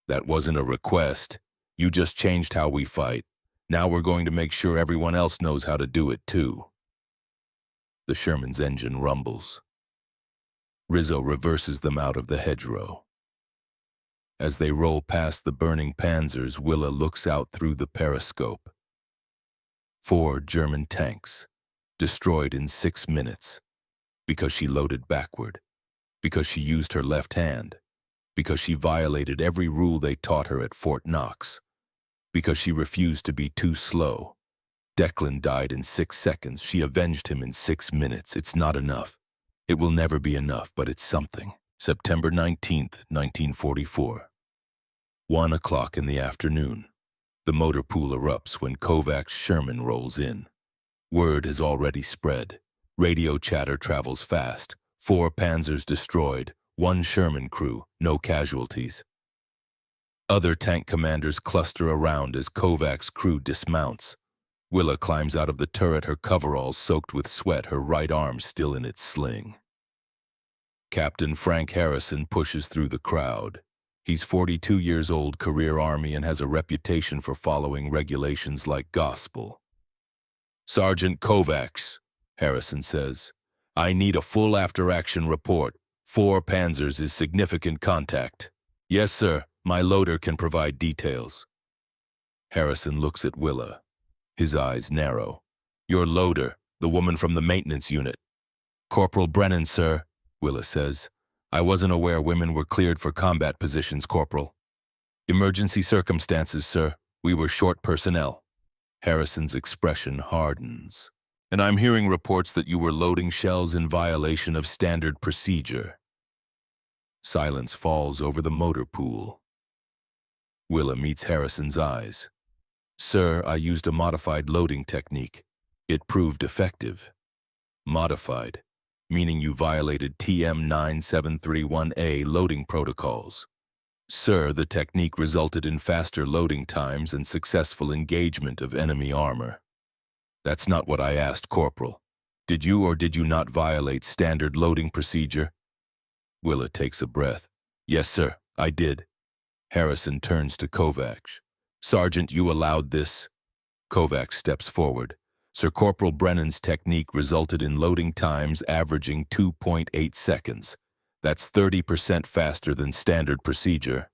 that wasn't a request. You just changed how we fight. Now we're going to make sure everyone else knows how to do it too. The Sherman's engine rumbles. Rizzo reverses them out of the hedgerow. As they roll past the burning panzers, Willa looks out through the periscope. 4 German tanks, destroyed in 6 minutes, because she loaded backward, because she used her left hand, because she violated every rule they taught her at Fort Knox, because she refused to be too slow. Declan died in 6 seconds. She avenged him in 6 minutes. It's not enough. It will never be enough, but it's something. September 19th, 1944. 1 o'clock in the afternoon. The motor pool erupts when Kovac's Sherman rolls in. Word has already spread. Radio chatter travels fast. 4 panzers destroyed, 1 Sherman crew, no casualties. Other tank commanders cluster around as Kovac's crew dismounts. Willa climbs out of the turret, her coveralls soaked with sweat, her right arm still in its sling. Captain Frank Harrison pushes through the crowd. He's 42 years old, career Army, and has a reputation for following regulations like gospel. Sergeant Kovacs, Harrison says, I need a full after-action report. 4 panzers is significant contact. Yes, sir, my loader can provide details. Harrison looks at Willa. His eyes narrow. Your loader, the woman from the maintenance unit. Corporal Brennan, sir, Willa says. I wasn't aware women were cleared for combat positions, Corporal. Emergency circumstances, sir. We were short personnel. Harrison's expression hardens. And I'm hearing reports that you were loading shells in violation of standard procedure. Silence falls over the motor pool. Willa meets Harrison's eyes. Sir, I used a modified loading technique. It proved effective. Modified, meaning you violated TM 9731A loading protocols. Sir, the technique resulted in faster loading times and successful engagement of enemy armor. That's not what I asked, Corporal. Did you or did you not violate standard loading procedure? Willa takes a breath. Yes, sir, I did. Harrison turns to Kovacs. Sergeant, you allowed this? Kovacs steps forward. Sir Corporal Brennan's technique resulted in loading times averaging 2.8 seconds. That's 30% faster than standard procedure.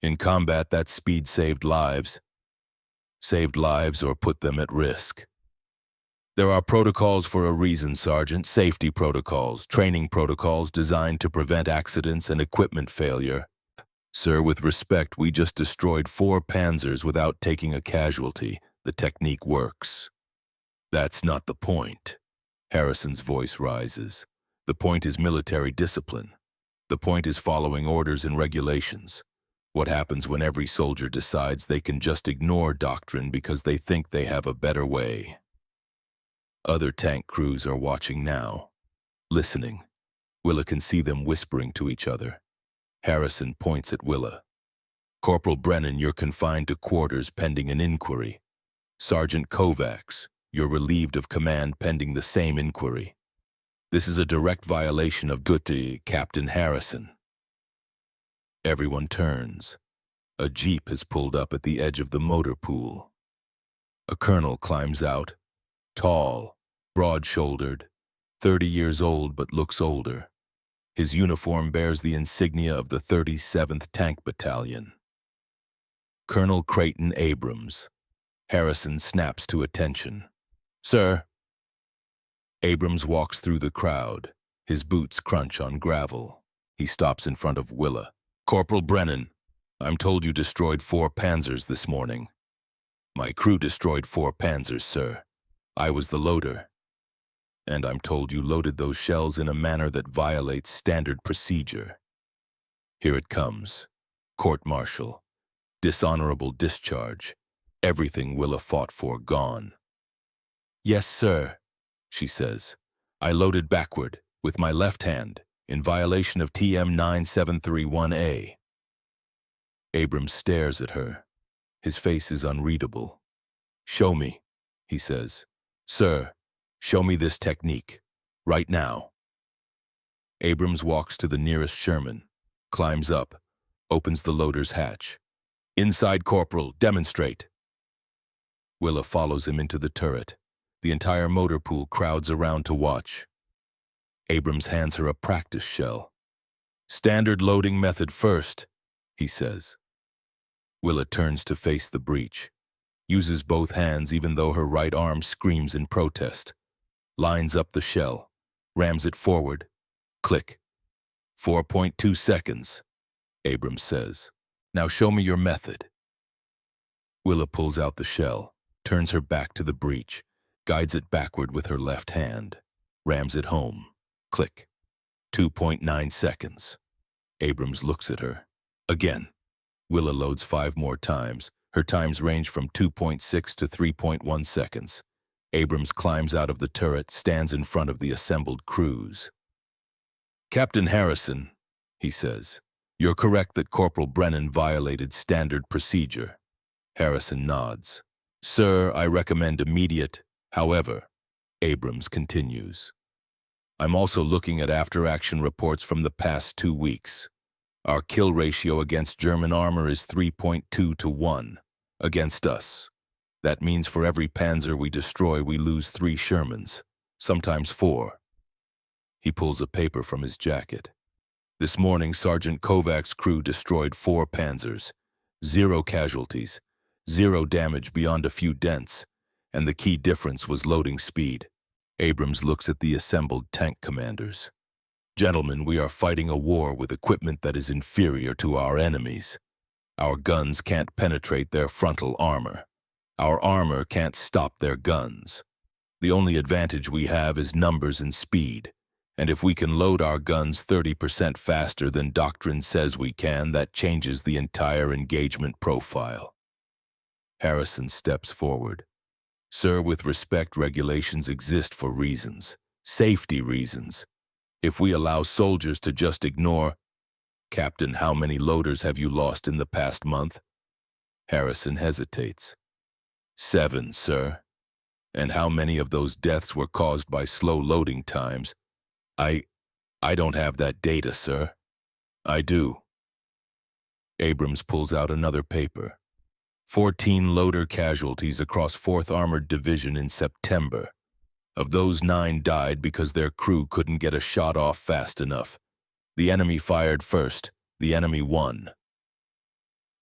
In combat, that speed saved lives. Saved lives or put them at risk. There are protocols for a reason, Sergeant. Safety protocols, training protocols designed to prevent accidents and equipment failure. Sir, with respect, we just destroyed 4 panzers without taking a casualty. The technique works. That's not the point. Harrison's voice rises. The point is military discipline. The point is following orders and regulations. What happens when every soldier decides they can just ignore doctrine because they think they have a better way? Other tank crews are watching now, listening. Willa can see them whispering to each other. Harrison points at Willa. Corporal Brennan, you're confined to quarters pending an inquiry. Sergeant Kovacs, you're relieved of command pending the same inquiry. This is a direct violation of duty, Captain Harrison. Everyone turns. A jeep has pulled up at the edge of the motor pool. A colonel climbs out, tall, broad-shouldered, 30 years old but looks older. His uniform bears the insignia of the 37th Tank Battalion. Colonel Creighton Abrams. Harrison snaps to attention. Sir. Abrams walks through the crowd. His boots crunch on gravel. He stops in front of Willa. Corporal Brennan, I'm told you destroyed 4 panzers this morning. My crew destroyed 4 panzers, sir. I was the loader. And I'm told you loaded those shells in a manner that violates standard procedure. Here it comes. Court-martial. Dishonorable discharge. Everything Willa fought for gone. Yes, sir, she says. I loaded backward, with my left hand, in violation of TM 9731A. Abrams stares at her. His face is unreadable. Show me, he says. Sir, show me this technique. Right now. Abrams walks to the nearest Sherman, climbs up, opens the loader's hatch. Inside, Corporal, demonstrate. Willa follows him into the turret. The entire motor pool crowds around to watch. Abrams hands her a practice shell. Standard loading method first, he says. Willa turns to face the breach. Uses both hands even though her right arm screams in protest. Lines up the shell. Rams it forward. Click. 4.2 seconds, Abrams says. Now show me your method. Willa pulls out the shell, turns her back to the breach, guides it backward with her left hand, rams it home. Click. 2.9 seconds. Abrams looks at her. Again. Willa loads 5 more times. Her times range from 2.6 to 3.1 seconds. Abrams climbs out of the turret, stands in front of the assembled crews. Captain Harrison, he says, you're correct that Corporal Brennan violated standard procedure. Harrison nods. Sir, I recommend immediate. However, Abrams continues. I'm also looking at after-action reports from the past 2 weeks. Our kill ratio against German armor is 3.2 to 1 against us. That means for every Panzer we destroy, we lose 3 Shermans, sometimes 4. He pulls a paper from his jacket. This morning, Sergeant Kovac's crew destroyed 4 Panzers, 0 casualties, 0 damage beyond a few dents, and the key difference was loading speed. Abrams looks at the assembled tank commanders. Gentlemen, we are fighting a war with equipment that is inferior to our enemies. Our guns can't penetrate their frontal armor. Our armor can't stop their guns. The only advantage we have is numbers and speed. And if we can load our guns 30% faster than doctrine says we can, that changes the entire engagement profile. Harrison steps forward. Sir, with respect, regulations exist for reasons. Safety reasons. If we allow soldiers to just ignore, Captain, how many loaders have you lost in the past month? Harrison hesitates. 7, sir. And how many of those deaths were caused by slow loading times? I don't have that data, sir. I do. Abrams pulls out another paper. 14 loader casualties across 4th Armored Division in September. Of those, 9 died because their crew couldn't get a shot off fast enough. The enemy fired first. The enemy won.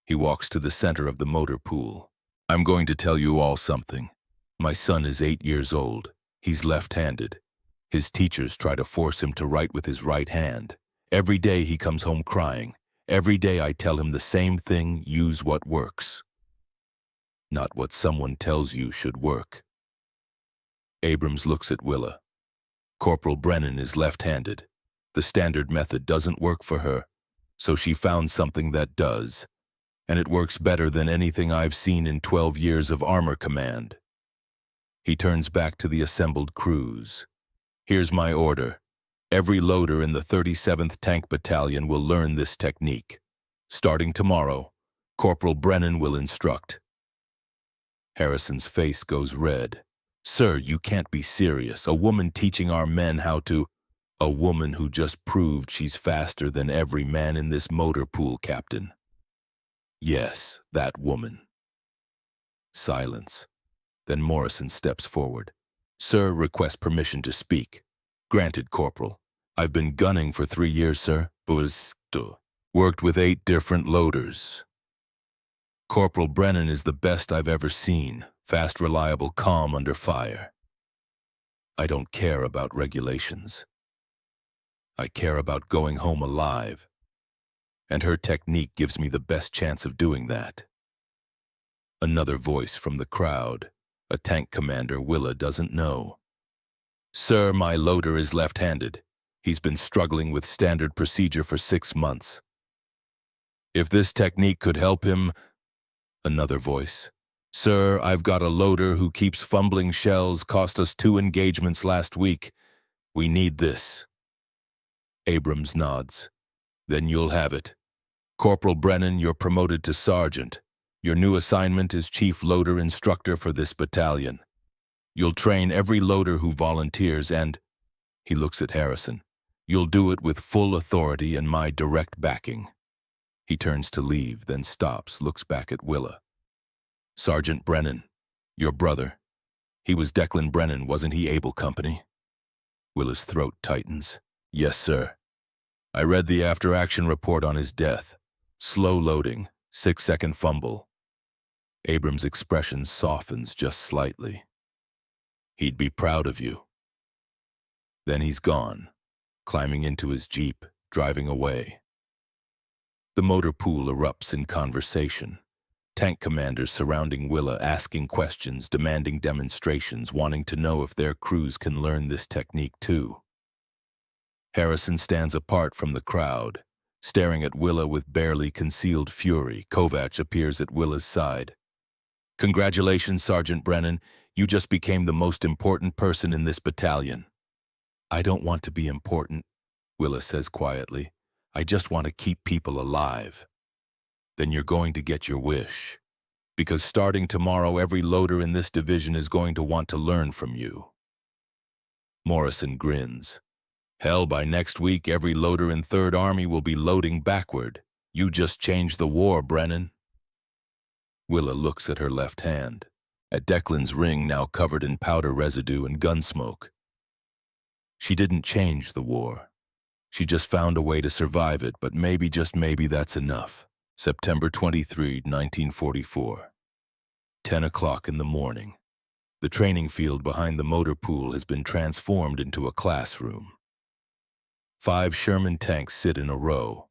He walks to the center of the motor pool. I'm going to tell you all something. My son is 8 years old. He's left-handed. His teachers try to force him to write with his right hand. Every day he comes home crying. Every day I tell him the same thing, use what works. Not what someone tells you should work. Abrams looks at Willa. Corporal Brennan is left-handed. The standard method doesn't work for her, so she found something that does, and it works better than anything I've seen in 12 years of armor command. He turns back to the assembled crews. Here's my order. Every loader in the 37th Tank Battalion will learn this technique. Starting tomorrow, Corporal Brennan will instruct. Harrison's face goes red. Sir, you can't be serious. A woman teaching our men how to... A woman who just proved she's faster than every man in this motor pool, Captain. Yes, that woman. Silence. Then Morrison steps forward. Sir, request permission to speak. Granted, Corporal. I've been gunning for 3 years, sir. Worked with 8 different loaders. Corporal Brennan is the best I've ever seen. Fast, reliable, calm under fire. I don't care about regulations. I care about going home alive. And her technique gives me the best chance of doing that. Another voice from the crowd. A tank commander Willa doesn't know. Sir, my loader is left-handed. He's been struggling with standard procedure for 6 months. If this technique could help him... Another voice. Sir, I've got a loader who keeps fumbling shells, cost us 2 engagements last week. We need this. Abrams nods. Then you'll have it. Corporal Brennan, you're promoted to sergeant. Your new assignment is chief loader instructor for this battalion. You'll train every loader who volunteers and, he looks at Harrison, you'll do it with full authority and my direct backing. He turns to leave, then stops, looks back at Willa. Sergeant Brennan, your brother. He was Declan Brennan, wasn't he, Able Company? Willa's throat tightens. Yes, sir. I read the after-action report on his death. Slow loading, 6-second fumble. Abrams' expression softens just slightly. He'd be proud of you. Then he's gone, climbing into his Jeep, driving away. The motor pool erupts in conversation. Tank commanders surrounding Willa, asking questions, demanding demonstrations, wanting to know if their crews can learn this technique too. Harrison stands apart from the crowd, staring at Willa with barely concealed fury. Kovacs appears at Willa's side. Congratulations, Sergeant Brennan. You just became the most important person in this battalion. I don't want to be important, Willa says quietly. I just want to keep people alive. Then you're going to get your wish. Because starting tomorrow, every loader in this division is going to want to learn from you. Morrison grins. Hell, by next week, every loader in 3rd Army will be loading backward. You just changed the war, Brennan. Willa looks at her left hand, at Declan's ring now covered in powder residue and gun smoke. She didn't change the war. She just found a way to survive it, but maybe, just maybe, that's enough. September 23, 1944. 10 o'clock in the morning. The training field behind the motor pool has been transformed into a classroom. 5 Sherman tanks sit in a row.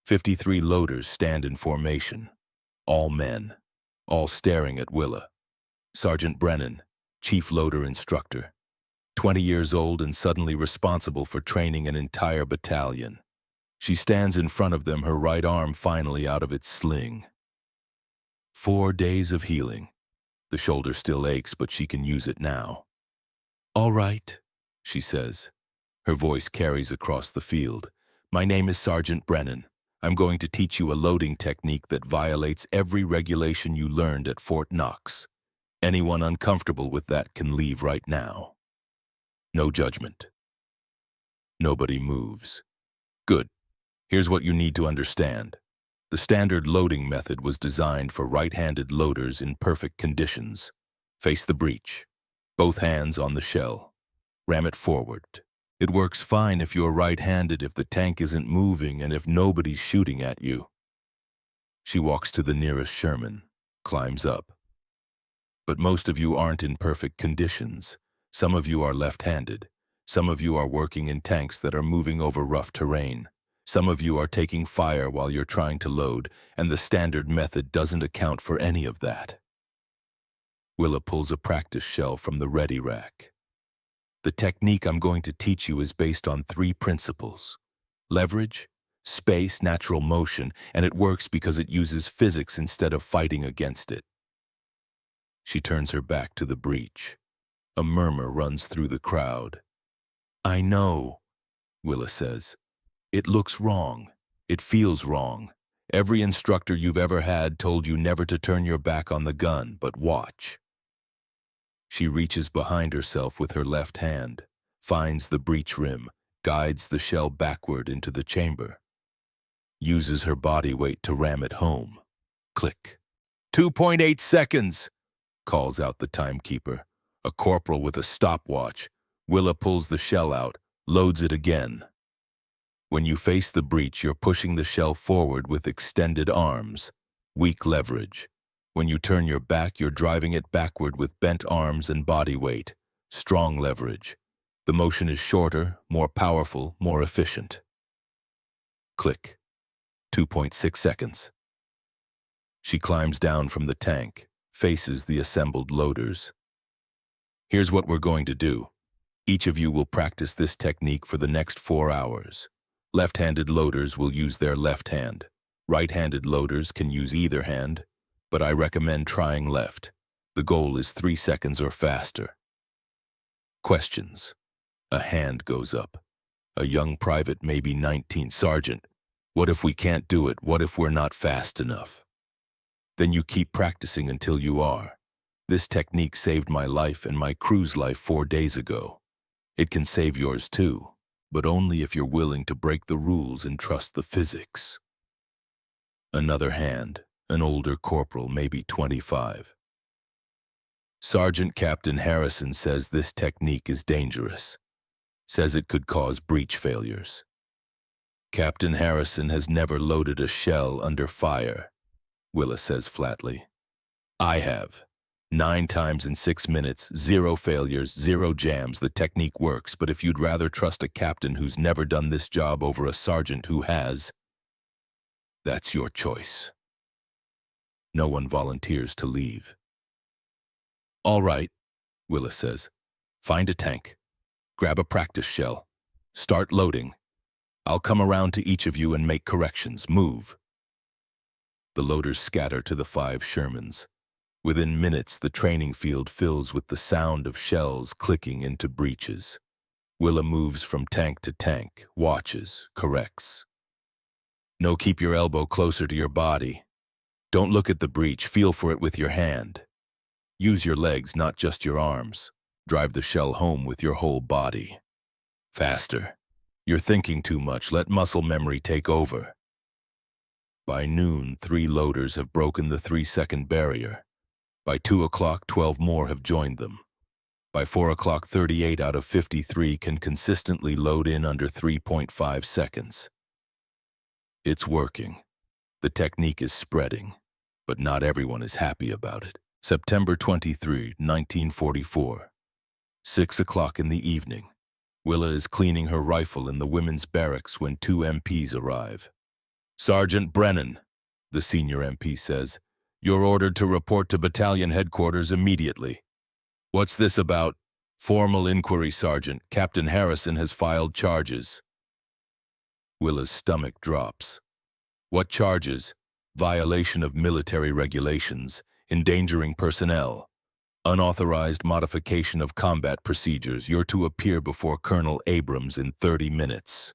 53 loaders stand in formation. All men, all staring at Willa. Sergeant Brennan, chief loader instructor. 20 years old and suddenly responsible for training an entire battalion. She stands in front of them, her right arm finally out of its sling. 4 days of healing. The shoulder still aches, but she can use it now. All right, she says. Her voice carries across the field. My name is Sergeant Brennan. I'm going to teach you a loading technique that violates every regulation you learned at Fort Knox. Anyone uncomfortable with that can leave right now. No judgment. Nobody moves. Good. Here's what you need to understand. The standard loading method was designed for right-handed loaders in perfect conditions. Face the breech. Both hands on the shell. Ram it forward. It works fine if you're right-handed, if the tank isn't moving, and if nobody's shooting at you. She walks to the nearest Sherman, climbs up. But most of you aren't in perfect conditions. Some of you are left-handed. Some of you are working in tanks that are moving over rough terrain. Some of you are taking fire while you're trying to load, and the standard method doesn't account for any of that. Willa pulls a practice shell from the ready rack. The technique I'm going to teach you is based on 3 principles: leverage, space, natural motion, and it works because it uses physics instead of fighting against it. She turns her back to the breach. A murmur runs through the crowd. I know, Willa says. It looks wrong. It feels wrong. Every instructor you've ever had told you never to turn your back on the gun, but watch. She reaches behind herself with her left hand, finds the breech rim, guides the shell backward into the chamber. Uses her body weight to ram it home. Click. 2.8 seconds, calls out the timekeeper. A corporal with a stopwatch. Willa pulls the shell out, loads it again. When you face the breech, you're pushing the shell forward with extended arms. Weak leverage. When you turn your back, you're driving it backward with bent arms and body weight. Strong leverage. The motion is shorter, more powerful, more efficient. Click. 2.6 seconds. She climbs down from the tank, faces the assembled loaders. Here's what we're going to do. Each of you will practice this technique for the next 4 hours. Left-handed loaders will use their left hand. Right-handed loaders can use either hand, but I recommend trying left. The goal is 3 seconds or faster. Questions. A hand goes up. A young private, maybe 19. Sergeant, what if we can't do it? What if we're not fast enough? Then you keep practicing until you are. This technique saved my life and my crew's life 4 days ago. It can save yours too, but only if you're willing to break the rules and trust the physics. Another hand, an older corporal, maybe 25. Sergeant Captain Harrison says this technique is dangerous. Says it could cause breach failures. Captain Harrison has never loaded a shell under fire, Willa says flatly. I have. 9 times in 6 minutes, 0 failures, 0 jams. The technique works, but if you'd rather trust a captain who's never done this job over a sergeant who has, that's your choice. No one volunteers to leave. All right, Willa says. Find a tank. Grab a practice shell. Start loading. I'll come around to each of you and make corrections. Move. The loaders scatter to the 5 Shermans. Within minutes, the training field fills with the sound of shells clicking into breaches. Willa moves from tank to tank, watches, corrects. No, keep your elbow closer to your body. Don't look at the breach, feel for it with your hand. Use your legs, not just your arms. Drive the shell home with your whole body. Faster. You're thinking too much, let muscle memory take over. By noon, 3 loaders have broken the 3-second barrier. By 2 o'clock, 12 more have joined them. By 4 o'clock, 38 out of 53 can consistently load in under 3.5 seconds. It's working. The technique is spreading, but not everyone is happy about it. September 23, 1944. 6 o'clock in the evening. Willa is cleaning her rifle in the women's barracks when 2 MPs arrive. Sergeant Brennan, the senior MP says, you're ordered to report to battalion headquarters immediately. What's this about? Formal inquiry, Sergeant. Captain Harrison has filed charges. Willa's stomach drops. What charges? Violation of military regulations, endangering personnel, unauthorized modification of combat procedures. You're to appear before Colonel Abrams in 30 minutes.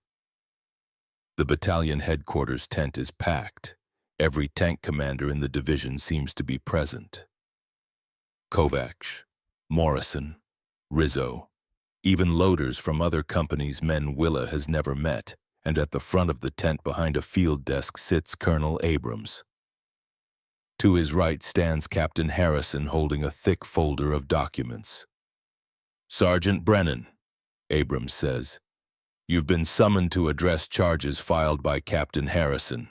The battalion headquarters tent is packed. Every tank commander in the division seems to be present. Kovacs, Morrison, Rizzo, even loaders from other companies men Willa has never met, and at the front of the tent behind a field desk sits Colonel Abrams. To his right stands Captain Harrison holding a thick folder of documents. Sergeant Brennan, Abrams says, you've been summoned to address charges filed by Captain Harrison.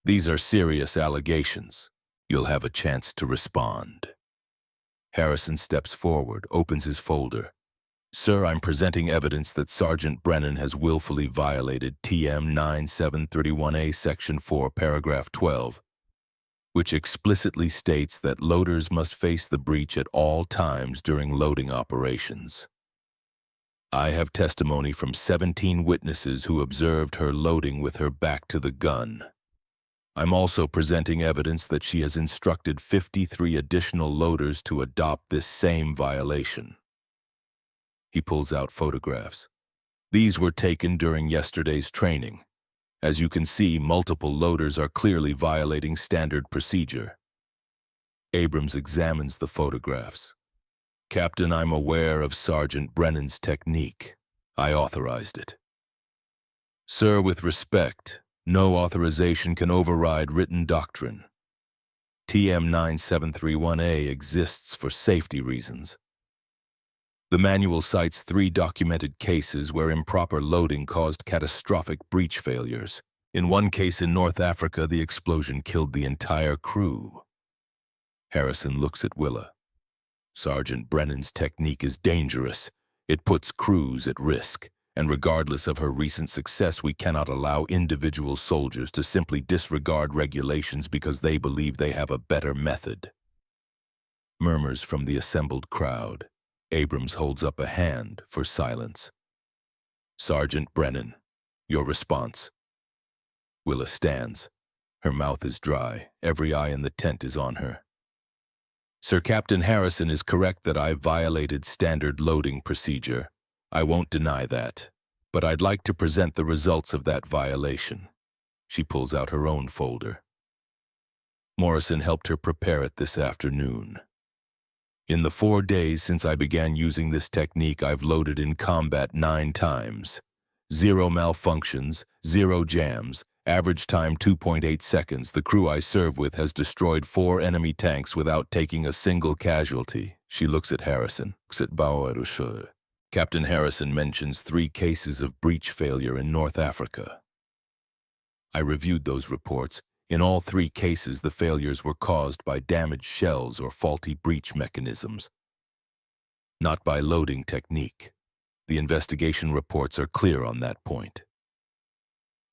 These are serious allegations. You'll have a chance to respond. Harrison steps forward, opens his folder. Sir, I'm presenting evidence that Sergeant Brennan has willfully violated TM 9731A Section 4, Paragraph 12, which explicitly states that loaders must face the breach at all times during loading operations. I have testimony from 17 witnesses who observed her loading with her back to the gun. I'm also presenting evidence that she has instructed 53 additional loaders to adopt this same violation. He pulls out photographs. These were taken during yesterday's training. As you can see, multiple loaders are clearly violating standard procedure. Abrams examines the photographs. Captain, I'm aware of Sergeant Brennan's technique. I authorized it. Sir, with respect, no authorization can override written doctrine. TM 9731A exists for safety reasons. The manual cites 3 documented cases where improper loading caused catastrophic breach failures. In one case in North Africa, the explosion killed the entire crew. Harrison looks at Willa. Sergeant Brennan's technique is dangerous. It puts crews at risk, and regardless of her recent success, we cannot allow individual soldiers to simply disregard regulations because they believe they have a better method. Murmurs from the assembled crowd. Abrams holds up a hand for silence. Sergeant Brennan, your response. Willa stands. Her mouth is dry. Every eye in the tent is on her. Sir Captain Harrison is correct that I violated standard loading procedure. I won't deny that. But I'd like to present the results of that violation. She pulls out her own folder. Morrison helped her prepare it this afternoon. In the 4 days since I began using this technique, I've loaded in combat 9 times. 0 malfunctions, 0 jams, average time 2.8 seconds. The crew I serve with has destroyed 4 enemy tanks without taking a single casualty. She looks at Harrison. Captain Harrison mentions 3 cases of breach failure in North Africa. I reviewed those reports. In all 3 cases, the failures were caused by damaged shells or faulty breach mechanisms, not by loading technique. The investigation reports are clear on that point.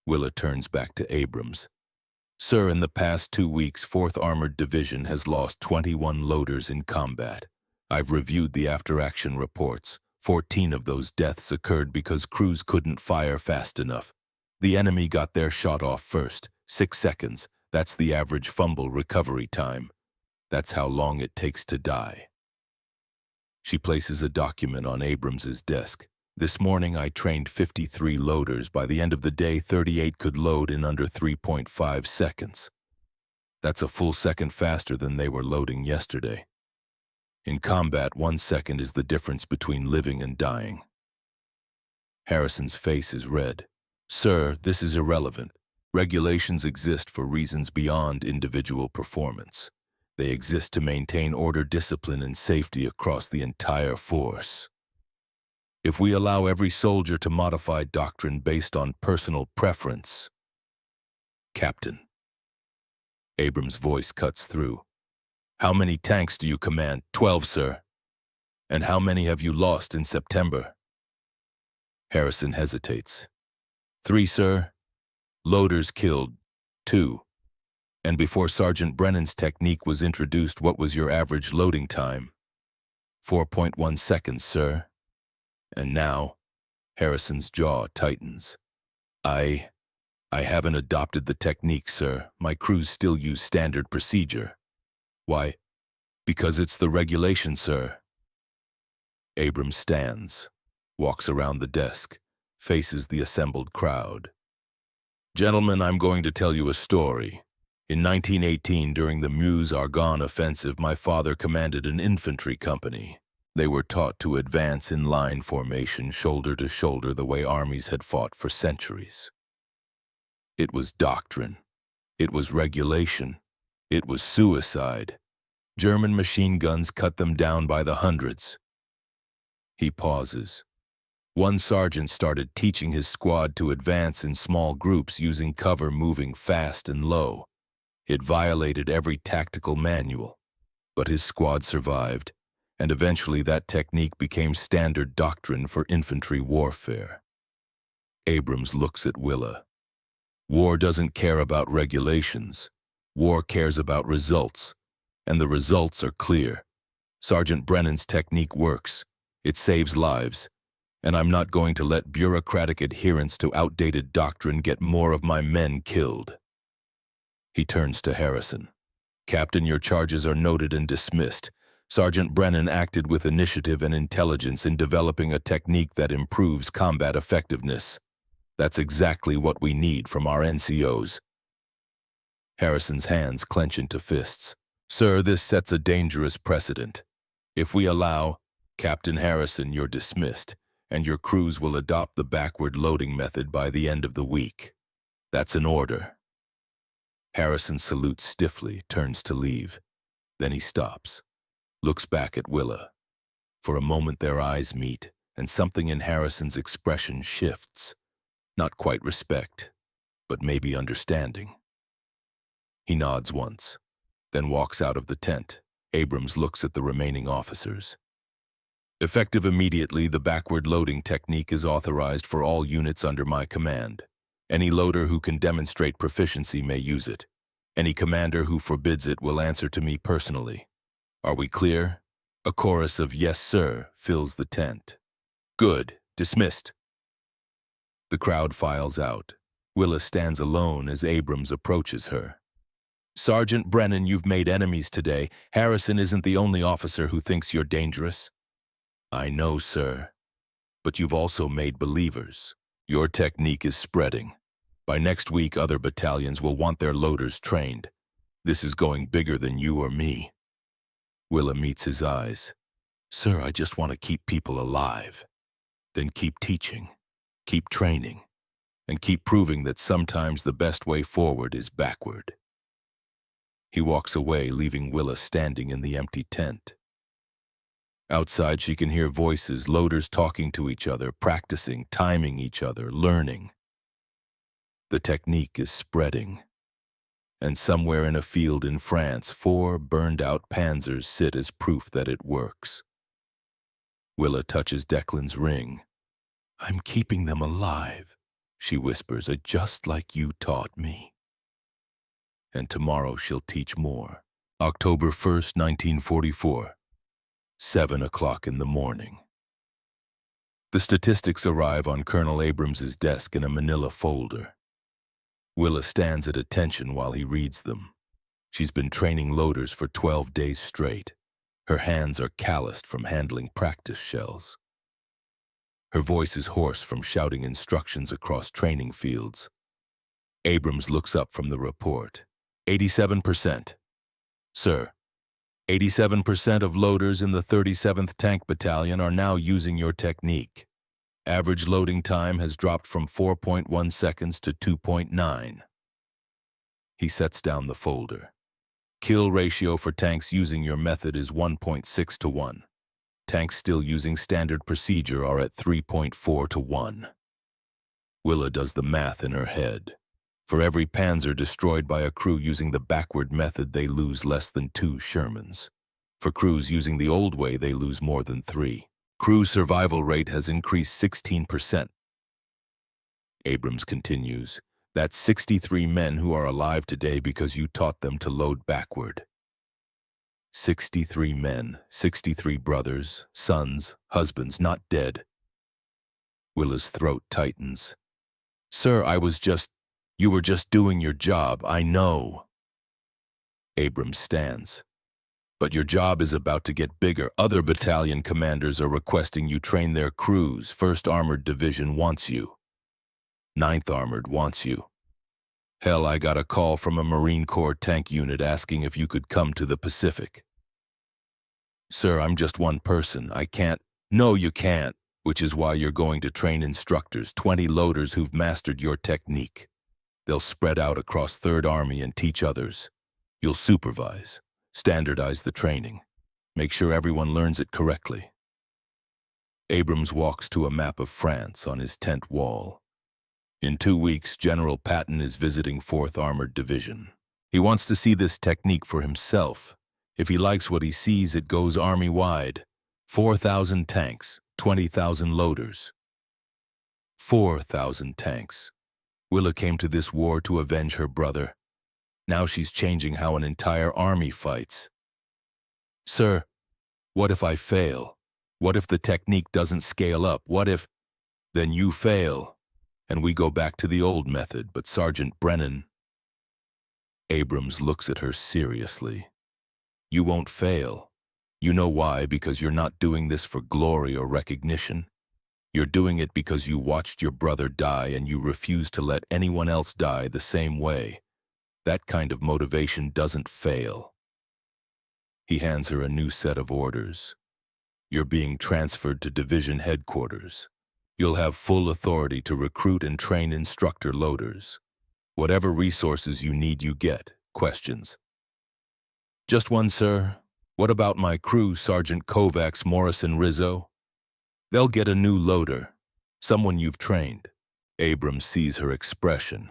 Willa turns back to Abrams. Sir, in the past 2 weeks, 4th Armored Division has lost 21 loaders in combat. I've reviewed the after-action reports. 14 of those deaths occurred because crews couldn't fire fast enough. The enemy got their shot off first, 6 seconds. That's the average fumble recovery time. That's how long it takes to die. She places a document on Abrams's desk. This morning I trained 53 loaders. By the end of the day, 38 could load in under 3.5 seconds. That's a full second faster than they were loading yesterday. In combat, 1 second is the difference between living and dying. Harrison's face is red. Sir, this is irrelevant. Regulations exist for reasons beyond individual performance. They exist to maintain order, discipline, and safety across the entire force. If we allow every soldier to modify doctrine based on personal preference... Captain. Abrams' voice cuts through. How many tanks do you command? 12, sir. And how many have you lost in September? Harrison hesitates. 3, sir. Loaders killed. 2. And before Sergeant Brennan's technique was introduced, what was your average loading time? 4.1 seconds, sir. And now, Harrison's jaw tightens. I haven't adopted the technique, sir. My crews still use standard procedure. Why? Because it's the regulation, sir. Abrams stands, walks around the desk, faces the assembled crowd. Gentlemen, I'm going to tell you a story. In 1918, during the Meuse-Argonne offensive, my father commanded an infantry company. They were taught to advance in line formation, shoulder to shoulder, the way armies had fought for centuries. It was doctrine. It was regulation. It was suicide. German machine guns cut them down by the hundreds. He pauses. One sergeant started teaching his squad to advance in small groups using cover, moving fast and low. It violated every tactical manual, but his squad survived, and eventually that technique became standard doctrine for infantry warfare. Abrams looks at Willa. War doesn't care about regulations. War cares about results, and the results are clear. Sergeant Brennan's technique works. It saves lives. And I'm not going to let bureaucratic adherence to outdated doctrine get more of my men killed. He turns to Harrison. Captain, your charges are noted and dismissed. Sergeant Brennan acted with initiative and intelligence in developing a technique that improves combat effectiveness. That's exactly what we need from our NCOs. Harrison's hands clench into fists. Sir, this sets a dangerous precedent. If we allow... Captain Harrison, you're dismissed, and your crews will adopt the backward loading method by the end of the week. That's an order. Harrison salutes stiffly, turns to leave. Then he stops, looks back at Willa. For a moment their eyes meet, and something in Harrison's expression shifts. Not quite respect, but maybe understanding. He nods once, then walks out of the tent. Abrams looks at the remaining officers. Effective immediately, the backward loading technique is authorized for all units under my command. Any loader who can demonstrate proficiency may use it. Any commander who forbids it will answer to me personally. Are we clear? A chorus of "Yes, sir" fills the tent. Good. Dismissed. The crowd files out. Willa stands alone as Abrams approaches her. Sergeant Brennan, you've made enemies today. Harrison isn't the only officer who thinks you're dangerous. I know, sir. But you've also made believers. Your technique is spreading. By next week, other battalions will want their loaders trained. This is going bigger than you or me. Willa meets his eyes. Sir, I just want to keep people alive. Then keep teaching, keep training, and keep proving that sometimes the best way forward is backward. He walks away, leaving Willa standing in the empty tent. Outside, she can hear voices, loaders talking to each other, practicing, timing each other, learning. The technique is spreading. And somewhere in a field in France, 4 burned-out panzers sit as proof that it works. Willa touches Declan's ring. I'm keeping them alive, she whispers, just like you taught me. And tomorrow she'll teach more. October 1st, 1944. 7 o'clock in the morning. The statistics arrive on Colonel Abrams's desk in a manila folder. Willa stands at attention while he reads them. She's been training loaders for 12 days straight. Her hands are calloused from handling practice shells. Her voice is hoarse from shouting instructions across training fields. Abrams looks up from the report. 87%. Sir, 87% of loaders in the 37th Tank Battalion are now using your technique. Average loading time has dropped from 4.1 seconds to 2.9. He sets down the folder. Kill ratio for tanks using your method is 1.6 to 1. Tanks still using standard procedure are at 3.4 to 1. Willa does the math in her head. For every panzer destroyed by a crew using the backward method, they lose less than 2 Shermans. For crews using the old way, they lose more than 3. Crew survival rate has increased 16%. Abrams continues. That's 63 men who are alive today because you taught them to load backward. 63 men, 63 brothers, sons, husbands, not dead. Willa's throat tightens. Sir, you were just doing your job, I know. Abrams stands. But your job is about to get bigger. Other battalion commanders are requesting you train their crews. 1st Armored Division wants you. 9th Armored wants you. Hell, I got a call from a Marine Corps tank unit asking if you could come to the Pacific. Sir, I'm just one person. I can't. No, you can't, which is why you're going to train instructors, 20 loaders who've mastered your technique. They'll spread out across 3rd Army and teach others. You'll supervise, standardize the training, make sure everyone learns it correctly. Abrams walks to a map of France on his tent wall. In 2 weeks, General Patton is visiting 4th Armored Division. He wants to see this technique for himself. If he likes what he sees, it goes army-wide. 4,000 tanks, 20,000 loaders. 4,000 tanks. Willa came to this war to avenge her brother. Now she's changing how an entire army fights. Sir, what if I fail? What if the technique doesn't scale up? What if... Then you fail. And we go back to the old method, but Sergeant Brennan... Abrams looks at her seriously. You won't fail. You know why? Because you're not doing this for glory or recognition. You're doing it because you watched your brother die and you refuse to let anyone else die the same way. That kind of motivation doesn't fail. He hands her a new set of orders. You're being transferred to division headquarters. You'll have full authority to recruit and train instructor loaders. Whatever resources you need, you get. Questions? Just one, sir. What about my crew, Sergeant Kovacs, Morrison, Rizzo? They'll get a new loader. Someone you've trained. Abrams sees her expression.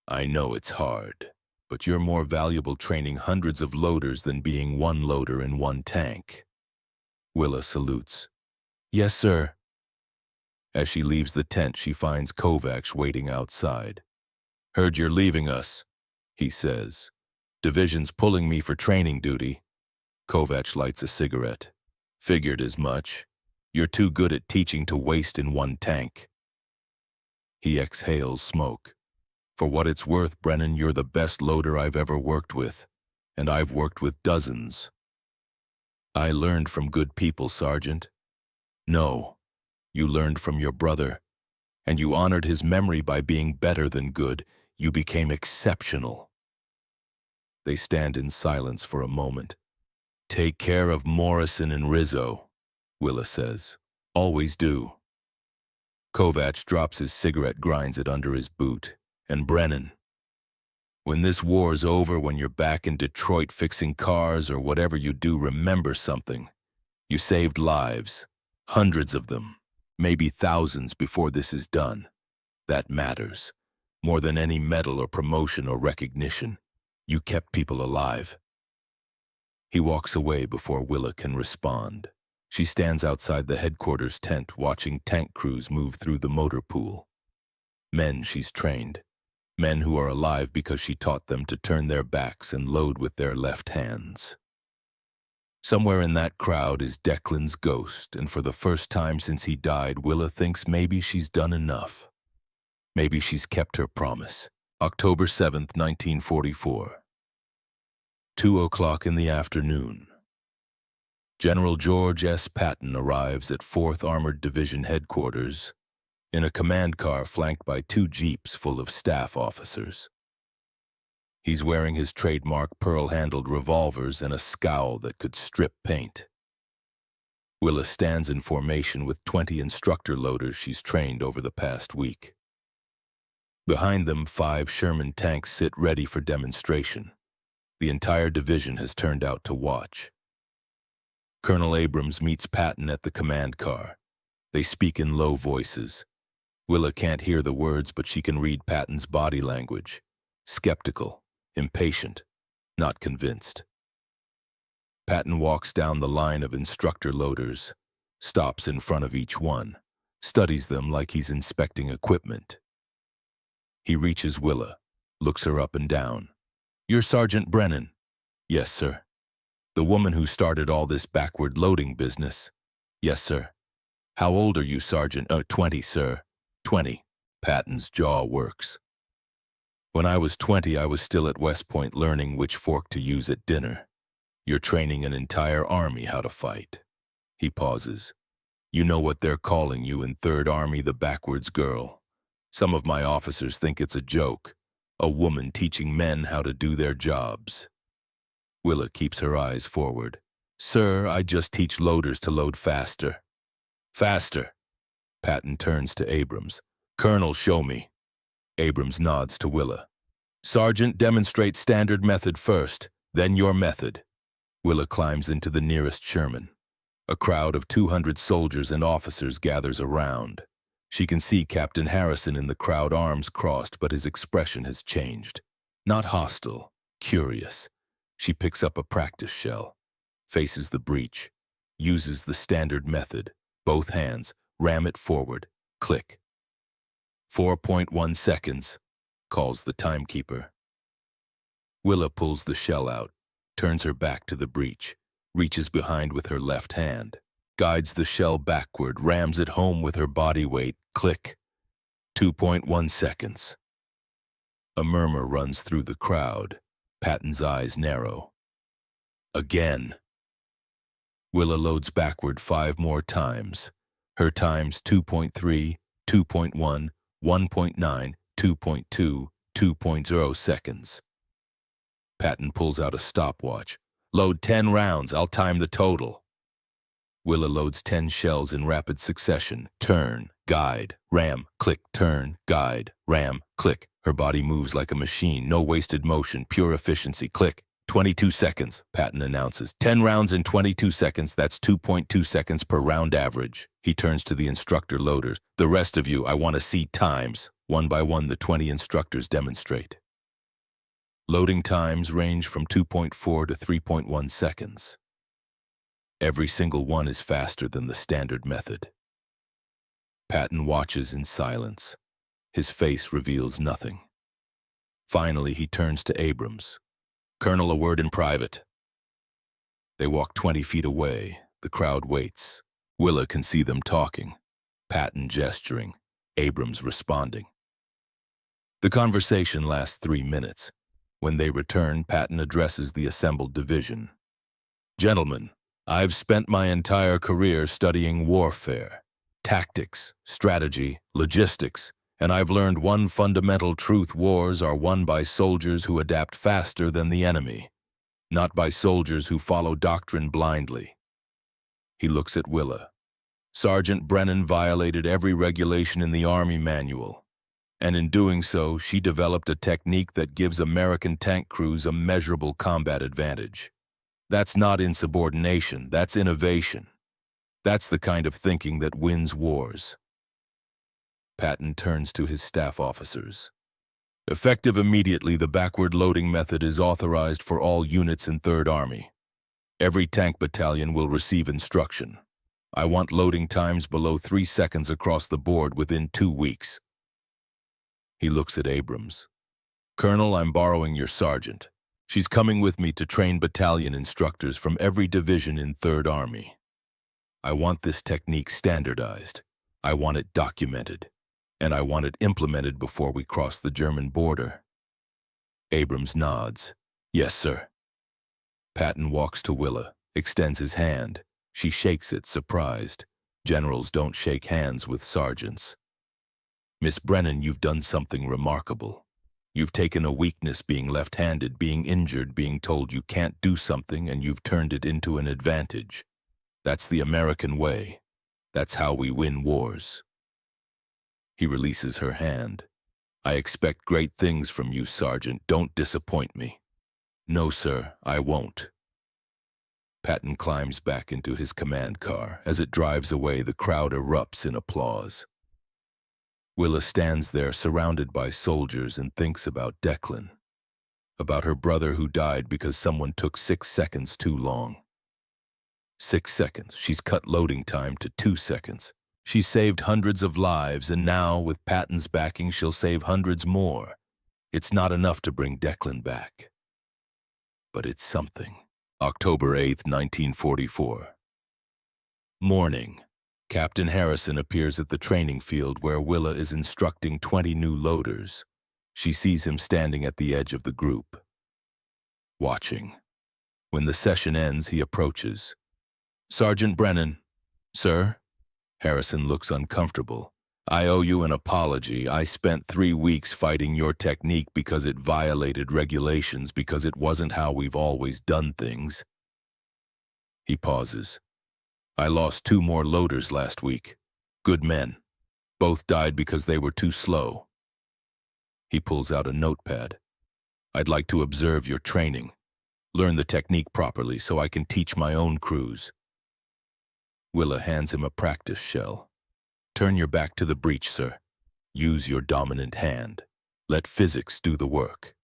I know it's hard, but you're more valuable training hundreds of loaders than being one loader in one tank. Willa salutes. Yes, sir. As she leaves the tent, she finds Kovacs waiting outside. Heard you're leaving us, he says. Division's pulling me for training duty. Kovacs lights a cigarette. Figured as much. You're too good at teaching to waste in one tank. He exhales smoke. For what it's worth, Brennan, you're the best loader I've ever worked with, and I've worked with dozens. I learned from good people, Sergeant. No, you learned from your brother, and you honored his memory by being better than good. You became exceptional. They stand in silence for a moment. Take care of Morrison and Rizzo, Willa says. Always do. Kovacs drops his cigarette, grinds it under his boot. And Brennan, when this war's over, when you're back in Detroit fixing cars or whatever you do, remember something. You saved lives. Hundreds of them. Maybe thousands before this is done. That matters. More than any medal or promotion or recognition. You kept people alive. He walks away before Willa can respond. She stands outside the headquarters tent watching tank crews move through the motor pool. Men she's trained. Men who are alive because she taught them to turn their backs and load with their left hands. Somewhere in that crowd is Declan's ghost, and for the first time since he died, Willa thinks maybe she's done enough. Maybe she's kept her promise. October 7th, 1944. 2:00 in the afternoon. General George S. Patton arrives at 4th Armored Division headquarters in a command car flanked by 2 jeeps full of staff officers. He's wearing his trademark pearl-handled revolvers and a scowl that could strip paint. Willa stands in formation with 20 instructor loaders she's trained over the past week. Behind them, 5 Sherman tanks sit ready for demonstration. The entire division has turned out to watch. Colonel Abrams meets Patton at the command car. They speak in low voices. Willa can't hear the words, but she can read Patton's body language. Skeptical, impatient, not convinced. Patton walks down the line of instructor loaders, stops in front of each one, studies them like he's inspecting equipment. He reaches Willa, looks her up and down. You're Sergeant Brennan? Yes, sir. The woman who started all this backward loading business? Yes, sir. How old are you, Sergeant? 20, sir. 20. Patton's jaw works. When I was 20, I was still at West Point learning which fork to use at dinner. You're training an entire army how to fight. He pauses. You know what they're calling you in 3rd Army, the backwards girl. Some of my officers think it's a joke. A woman teaching men how to do their jobs. Willa keeps her eyes forward. Sir, I just teach loaders to load faster. Faster. Patton turns to Abrams. Colonel, show me. Abrams nods to Willa. Sergeant, demonstrate standard method first, then your method. Willa climbs into the nearest Sherman. A crowd of 200 soldiers and officers gathers around. She can see Captain Harrison in the crowd, arms crossed, but his expression has changed. Not hostile, curious. She picks up a practice shell, faces the breech, uses the standard method, both hands, ram it forward, click. 4.1 seconds, calls the timekeeper. Willa pulls the shell out, turns her back to the breech, reaches behind with her left hand, guides the shell backward, rams it home with her body weight, click. 2.1 seconds. A murmur runs through the crowd. Patton's eyes narrow. Again. Willa loads backward 5 more times. Her times 2.3, 2.1, 1.9, 2.2, 2.0 seconds. Patton pulls out a stopwatch. Load 10 rounds, I'll time the total. Willa loads 10 shells in rapid succession. Turn, guide, ram, click, turn, guide, ram, click. Her body moves like a machine, no wasted motion, pure efficiency, click. 22 seconds, Patton announces. 10 rounds in 22 seconds, that's 2.2 seconds per round average. He turns to the instructor loaders. The rest of you, I want to see times. One by one, the 20 instructors demonstrate. Loading times range from 2.4 to 3.1 seconds. Every single one is faster than the standard method. Patton watches in silence. His face reveals nothing. Finally, he turns to Abrams. Colonel, a word in private. They walk 20 feet away, The crowd waits. Willa can see them talking, Patton gesturing, Abrams responding. The conversation lasts 3 minutes. When they return, Patton addresses the assembled division. Gentlemen, I've spent my entire career studying warfare, tactics, strategy, logistics, and I've learned one fundamental truth: wars are won by soldiers who adapt faster than the enemy, not by soldiers who follow doctrine blindly. He looks at Willa. Sergeant Brennan violated every regulation in the Army manual, and in doing so, she developed a technique that gives American tank crews a measurable combat advantage. That's not insubordination, that's innovation. That's the kind of thinking that wins wars. Patton turns to his staff officers. Effective immediately, the backward loading method is authorized for all units in 3rd Army. Every tank battalion will receive instruction. I want loading times below 3 seconds across the board within 2 weeks. He looks at Abrams. Colonel, I'm borrowing your sergeant. She's coming with me to train battalion instructors from every division in 3rd Army. I want this technique standardized. I want it documented. And I want it implemented before we cross the German border. Abrams nods. Yes, sir. Patton walks to Willa, extends his hand. She shakes it, surprised. Generals don't shake hands with sergeants. Miss Brennan, you've done something remarkable. You've taken a weakness, being left-handed, being injured, being told you can't do something, and you've turned it into an advantage. That's the American way. That's how we win wars. He releases her hand. I expect great things from you, Sergeant. Don't disappoint me. No, sir, I won't. Patton climbs back into his command car. As it drives away, the crowd erupts in applause. Willa stands there surrounded by soldiers and thinks about Declan, about her brother who died because someone took 6 seconds too long. 6 seconds. She's cut loading time to 2 seconds. She saved hundreds of lives, and now, with Patton's backing, she'll save hundreds more. It's not enough to bring Declan back. But it's something. October 8th, 1944. Morning. Captain Harrison appears at the training field where Willa is instructing 20 new loaders. She sees him standing at the edge of the group, watching. When the session ends, he approaches. Sergeant Brennan. Sir? Harrison looks uncomfortable. I owe you an apology. I spent 3 weeks fighting your technique because it violated regulations, because it wasn't how we've always done things. He pauses. I lost 2 more loaders last week. Good men. Both died because they were too slow. He pulls out a notepad. I'd like to observe your training. Learn the technique properly so I can teach my own crews. Willa hands him a practice shell. Turn your back to the breech, sir. Use your dominant hand. Let physics do the work.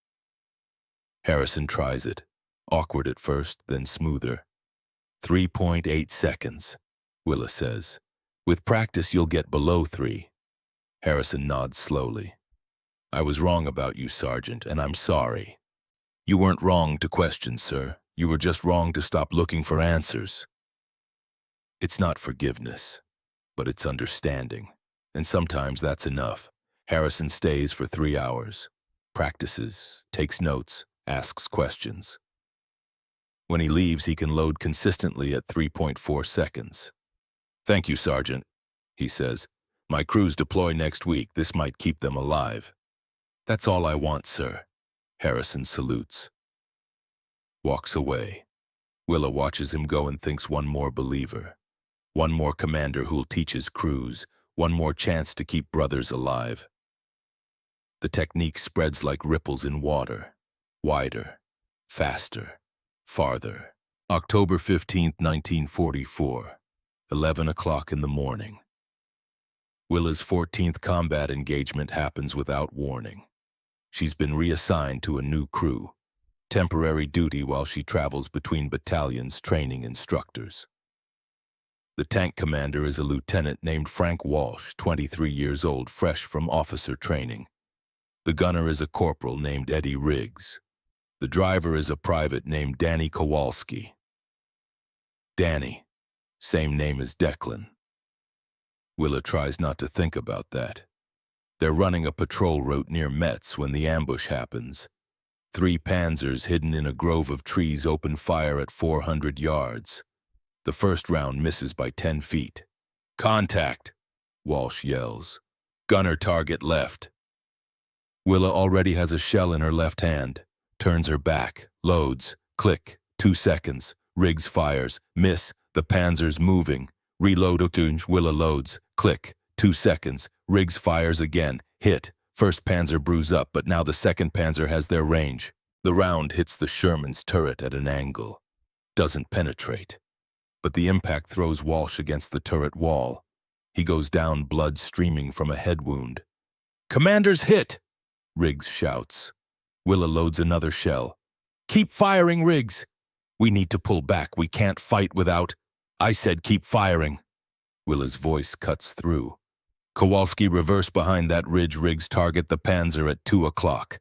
Harrison tries it. Awkward at first, then smoother. 3.8 seconds, Willa says. With practice, you'll get below 3. Harrison nods slowly. I was wrong about you, Sergeant, and I'm sorry. You weren't wrong to question, sir. You were just wrong to stop looking for answers. It's not forgiveness, but it's understanding. And sometimes that's enough. Harrison stays for 3 hours, practices, takes notes, asks questions. When he leaves, he can load consistently at 3.4 seconds. Thank you, Sergeant, he says. My crews deploy next week. This might keep them alive. That's all I want, sir. Harrison salutes. Walks away. Willa watches him go and thinks, one more believer. One more commander who'll teach his crews. One more chance to keep brothers alive. The technique spreads like ripples in water. Wider. Faster. Farther. October 15th, 1944. 11 o'clock in the morning. Willa's 14th combat engagement happens without warning. She's been reassigned to a new crew. Temporary duty while she travels between battalions training instructors. The tank commander is a lieutenant named Frank Walsh, 23 years old, fresh from officer training. The gunner is a corporal named Eddie Riggs. The driver is a private named Danny Kowalski. Danny, Same name as Declan. Willa tries not to think about that. They're running a patrol route near Metz when the ambush happens. 3 panzers hidden in a grove of trees open fire at 400 yards. The first round misses by 10 feet. "Contact!" Walsh yells. "Gunner target left." Willa already has a shell in her left hand. Turns her back. Loads. Click. 2 seconds. Riggs fires. Miss. The panzer's moving. Reload. Willa loads. Click. 2 seconds. Riggs fires again. Hit. First panzer bruise up, but now the second panzer has their range. The round hits the Sherman's turret at an angle. Doesn't penetrate. But the impact throws Walsh against the turret wall. He goes down, blood streaming from a head wound. "Commander's hit!" Riggs shouts. Willa loads another shell. "Keep firing, Riggs! We need to pull back. We can't fight without—" "I said keep firing." Willa's voice cuts through. "Kowalski, reverse behind that ridge. Riggs target the panzer at 2 o'clock.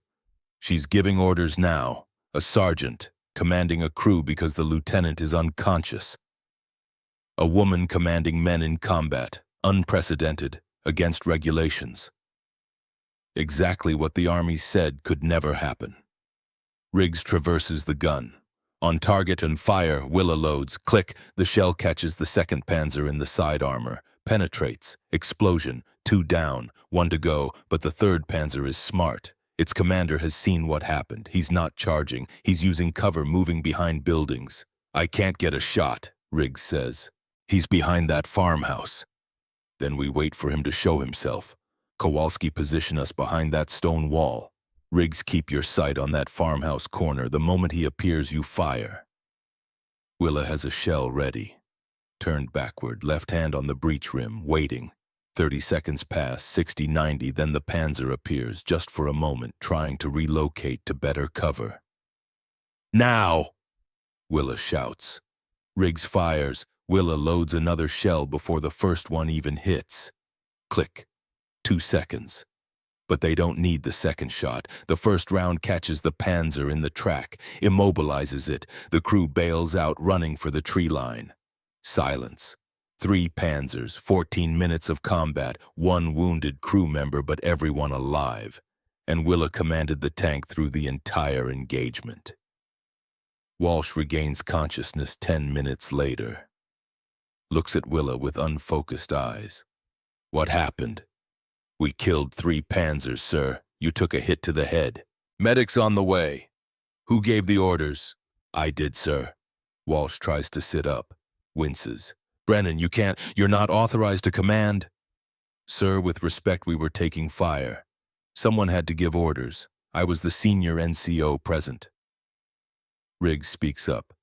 She's giving orders now. A sergeant, commanding a crew because the lieutenant is unconscious. A woman commanding men in combat, unprecedented, against regulations. Exactly what the army said could never happen." Riggs traverses the gun. On target and fire, Willa loads. Click, the shell catches the second panzer in the side armor. Penetrates. Explosion. 2 down, 1 to go, but the third panzer is smart. Its commander has seen what happened. He's not charging. He's using cover, moving behind buildings. "I can't get a shot," Riggs says. "He's behind that farmhouse." Then we wait for him to show himself. "Kowalski, position us behind that stone wall. Riggs, keep your sight on that farmhouse corner. The moment he appears, you fire." Willa has a shell ready. Turned backward, left hand on the breech rim, waiting. 30 seconds pass, 60, 90, then the panzer appears, just for a moment, trying to relocate to better cover. "Now!" Willa shouts. Riggs fires. Willa loads another shell before the first one even hits. Click. 2 seconds. But they don't need the second shot. The first round catches the panzer in the track, immobilizes it. The crew bails out, running for the tree line. Silence. 3 panzers, 14 minutes of combat, 1 wounded crew member, but everyone alive. And Willa commanded the tank through the entire engagement. Walsh regains consciousness 10 minutes later. Looks at Willa with unfocused eyes. "What happened?" "We killed 3 panzers, sir. You took a hit to the head. Medics on the way." "Who gave the orders?" "I did, sir." Walsh tries to sit up. Winces. "Brennan, you can't. You're not authorized to command." "Sir, with respect, we were taking fire. Someone had to give orders. I was the senior NCO present." Riggs speaks up.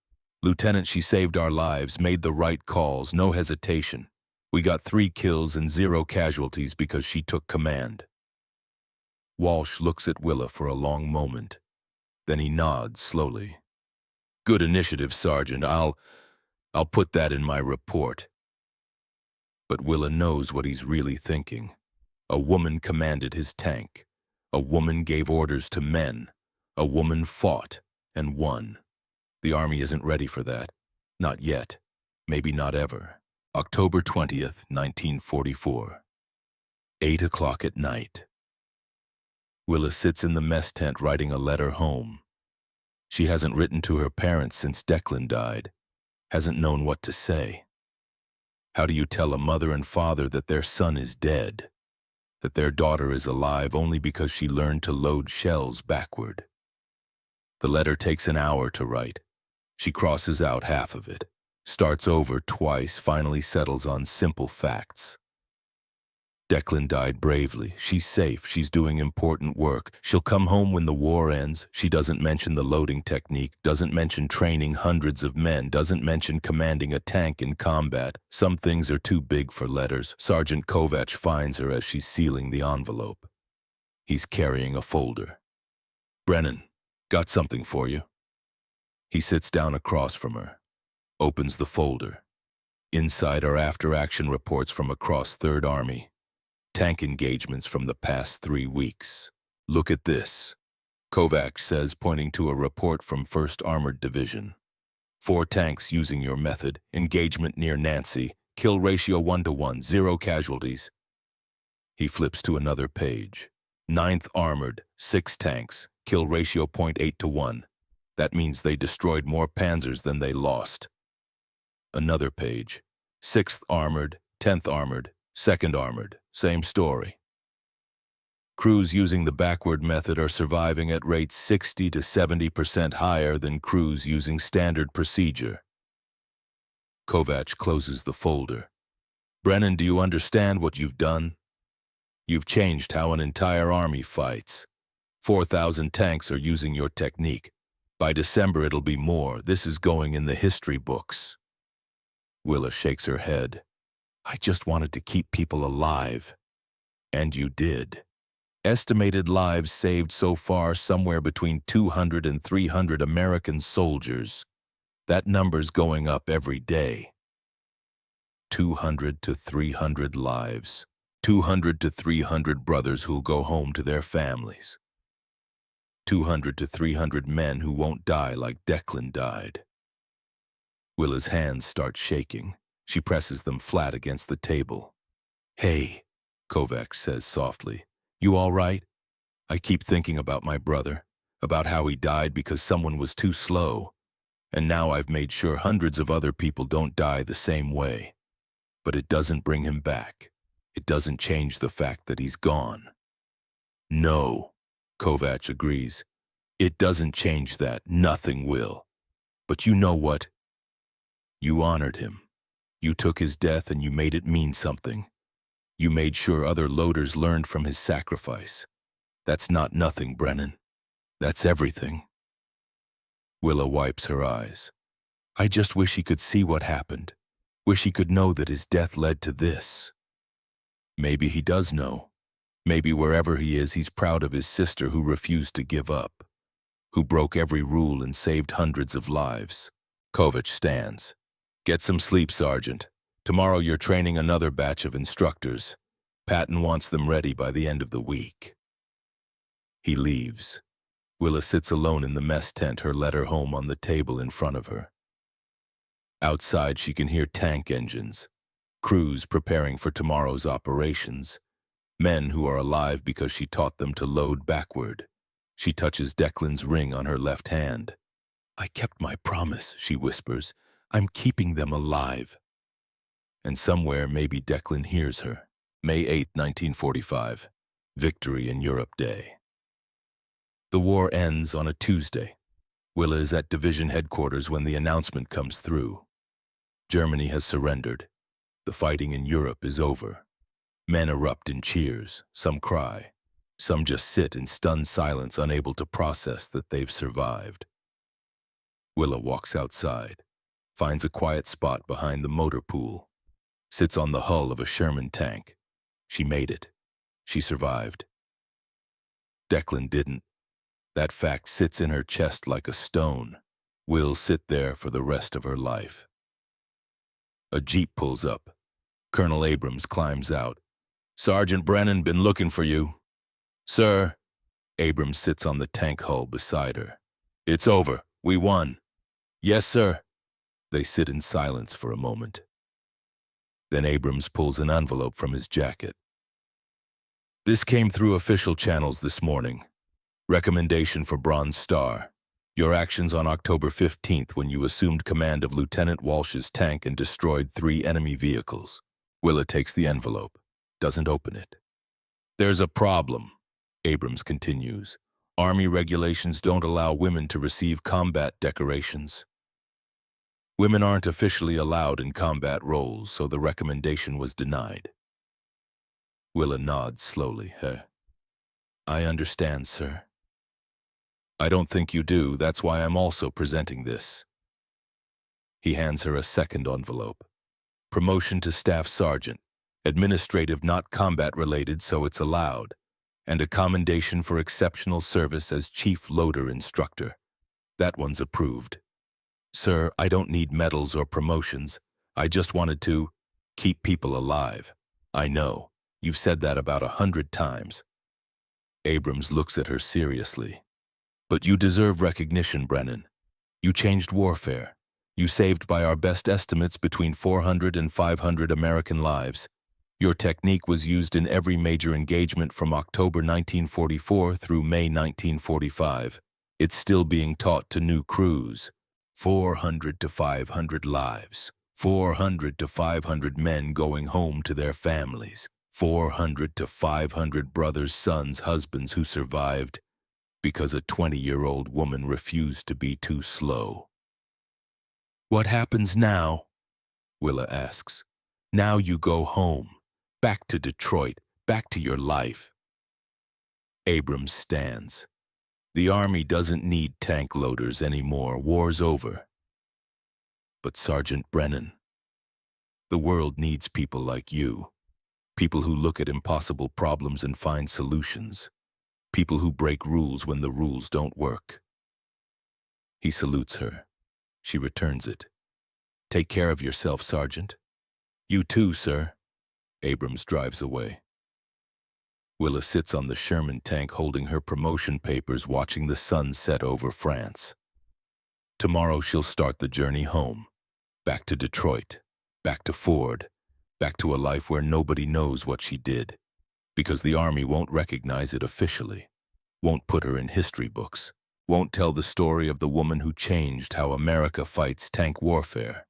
"Lieutenant, she saved our lives, made the right calls, no hesitation. We got 3 kills and 0 casualties because she took command." Walsh looks at Willa for a long moment. Then he nods slowly. "Good initiative, Sergeant. I'll put that in my report." But Willa knows what he's really thinking. A woman commanded his tank. A woman gave orders to men. A woman fought and won. The army isn't ready for that. Not yet. Maybe not ever. October 20th, 1944. 8 o'clock at night. Willa sits in the mess tent writing a letter home. She hasn't written to her parents since Declan died. Hasn't known what to say. How do you tell a mother and father that their son is dead? That their daughter is alive only because she learned to load shells backward? The letter takes an hour to write. She crosses out half of it. Starts over twice, finally settles on simple facts. Declan died bravely. She's safe. She's doing important work. She'll come home when the war ends. She doesn't mention the loading technique, doesn't mention training hundreds of men, doesn't mention commanding a tank in combat. Some things are too big for letters. Sergeant Kovac finds her as she's sealing the envelope. He's carrying a folder. "Brennan, got something for you." He sits down across from her. Opens the folder. Inside are after-action reports from across 3rd Army. Tank engagements from the past 3 weeks. "Look at this," Kovac says, pointing to a report from 1st Armored Division. 4 tanks using your method. Engagement near Nancy. Kill ratio 1-to-1. 0 casualties. He flips to another page. 9th Armored. 6 tanks. Kill ratio 0.8-to-1. That means they destroyed more panzers than they lost. Another page. 6th Armored. 10th Armored. 2nd Armored. Same story. Crews using the backward method are surviving at rates 60 to 70% higher than crews using standard procedure. Kovac closes the folder. Brennan, do you understand what you've done? You've changed how an entire army fights. 4,000 tanks are using your technique. By December it'll be more. This is going in the history books. Willa shakes her head. I just wanted to keep people alive. And you did. Estimated lives saved so far somewhere between 200 and 300 American soldiers. That number's going up every day. 200 to 300 lives. 200 to 300 brothers who'll go home to their families. 200 to 300 men who won't die like Declan died. Willa's hands start shaking. She presses them flat against the table. Hey, Kovac says softly. You all right? I keep thinking about my brother, about how he died because someone was too slow. And now I've made sure hundreds of other people don't die the same way. But it doesn't bring him back. It doesn't change the fact that he's gone. No, Kovac agrees. It doesn't change that. Nothing will. But you know what? You honored him. You took his death and you made it mean something. You made sure other loaders learned from his sacrifice. That's not nothing, Brennan. That's everything. Willa wipes her eyes. I just wish he could see what happened. Wish he could know that his death led to this. Maybe he does know. Maybe wherever he is, he's proud of his sister who refused to give up, who broke every rule and saved hundreds of lives. Kovac stands. Get some sleep, Sergeant. Tomorrow you're training another batch of instructors. Patton wants them ready by the end of the week. He leaves. Willa sits alone in the mess tent, her letter home on the table in front of her. Outside she can hear tank engines, crews preparing for tomorrow's operations, men who are alive because she taught them to load backward. She touches Declan's ring on her left hand. I kept my promise, she whispers. I'm keeping them alive. And somewhere maybe Declan hears her. May 8, 1945. Victory in Europe Day. The war ends on a Tuesday. Willa is at division headquarters when the announcement comes through. Germany has surrendered. The fighting in Europe is over. Men erupt in cheers. Some cry. Some just sit in stunned silence, unable to process that they've survived. Willa walks outside, finds a quiet spot behind the motor pool, sits on the hull of a Sherman tank. She made it. She survived. Declan didn't. That fact sits in her chest like a stone. Will sit there for the rest of her life. A jeep pulls up. Colonel Abrams climbs out. Sergeant Brennan, been looking for you. Sir. Abrams sits on the tank hull beside her. It's over. We won. Yes, sir. They sit in silence for a moment. Then Abrams pulls an envelope from his jacket. This came through official channels this morning. Recommendation for Bronze Star. Your actions on October 15th when you assumed command of Lieutenant Walsh's tank and destroyed 3 enemy vehicles. Willa takes the envelope. Doesn't open it. There's a problem, Abrams continues. Army regulations don't allow women to receive combat decorations. Women aren't officially allowed in combat roles, so the recommendation was denied. Willa nods slowly. I understand, sir. I don't think you do. That's why I'm also presenting this. He hands her a second envelope. Promotion to Staff Sergeant. Administrative, not combat-related, so it's allowed. And a commendation for exceptional service as Chief Loader Instructor. That one's approved. Sir, I don't need medals or promotions. I just wanted to keep people alive. I know. You've said that about 100 times. Abrams looks at her seriously. But you deserve recognition, Brennan. You changed warfare. You saved by our best estimates between 400 and 500 American lives. Your technique was used in every major engagement from October 1944 through May 1945. It's still being taught to new crews. 400 to 500 lives. 400 to 500 men going home to their families. 400 to 500 brothers, sons, husbands who survived because a 20-year-old woman refused to be too slow. What happens now? Willa asks. Now you go home, back to Detroit, back to your life. Abrams stands. The Army doesn't need tank loaders anymore. War's over. But Sergeant Brennan, the world needs people like you. People who look at impossible problems and find solutions. People who break rules when the rules don't work. He salutes her. She returns it. Take care of yourself, Sergeant. You too, sir. Abrams drives away. Willa sits on the Sherman tank holding her promotion papers, watching the sun set over France. Tomorrow she'll start the journey home. Back to Detroit. Back to Ford. Back to a life where nobody knows what she did. Because the Army won't recognize it officially. Won't put her in history books. Won't tell the story of the woman who changed how America fights tank warfare.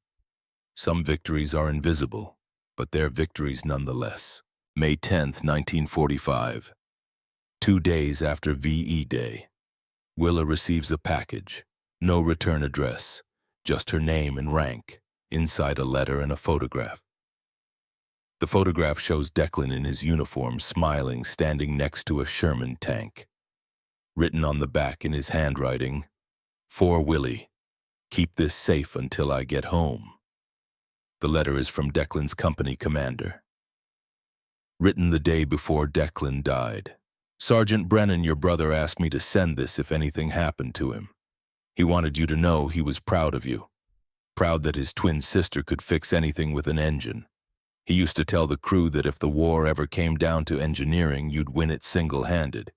Some victories are invisible, but they're victories nonetheless. May 10th, 1945. 2 days after VE Day. Willa receives a package. No return address. Just her name and rank. Inside a letter and a photograph. The photograph shows Declan in his uniform, smiling, standing next to a Sherman tank. Written on the back in his handwriting, "For Willie, keep this safe until I get home." The letter is from Declan's company commander. Written the day before Declan died. Sergeant Brennan, your brother asked me to send this if anything happened to him. He wanted you to know he was proud of you. Proud that his twin sister could fix anything with an engine. He used to tell the crew that if the war ever came down to engineering, you'd win it single-handed.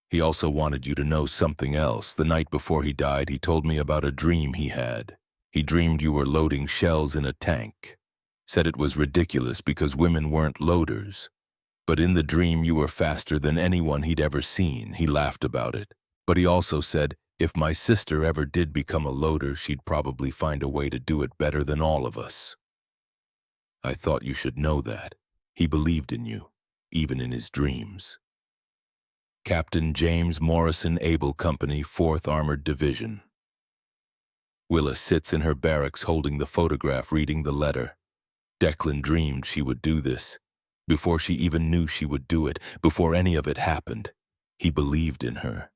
He also wanted you to know something else. The night before he died, he told me about a dream he had. He dreamed you were loading shells in a tank. Said it was ridiculous because women weren't loaders. But in the dream, you were faster than anyone he'd ever seen. He laughed about it. But he also said, if my sister ever did become a loader, she'd probably find a way to do it better than all of us. I thought you should know that. He believed in you, even in his dreams. Captain James Morrison, Able Company, 4th Armored Division. Willa sits in her barracks holding the photograph, reading the letter. Declan dreamed she would do this. Before she even knew she would do it, before any of it happened, he believed in her.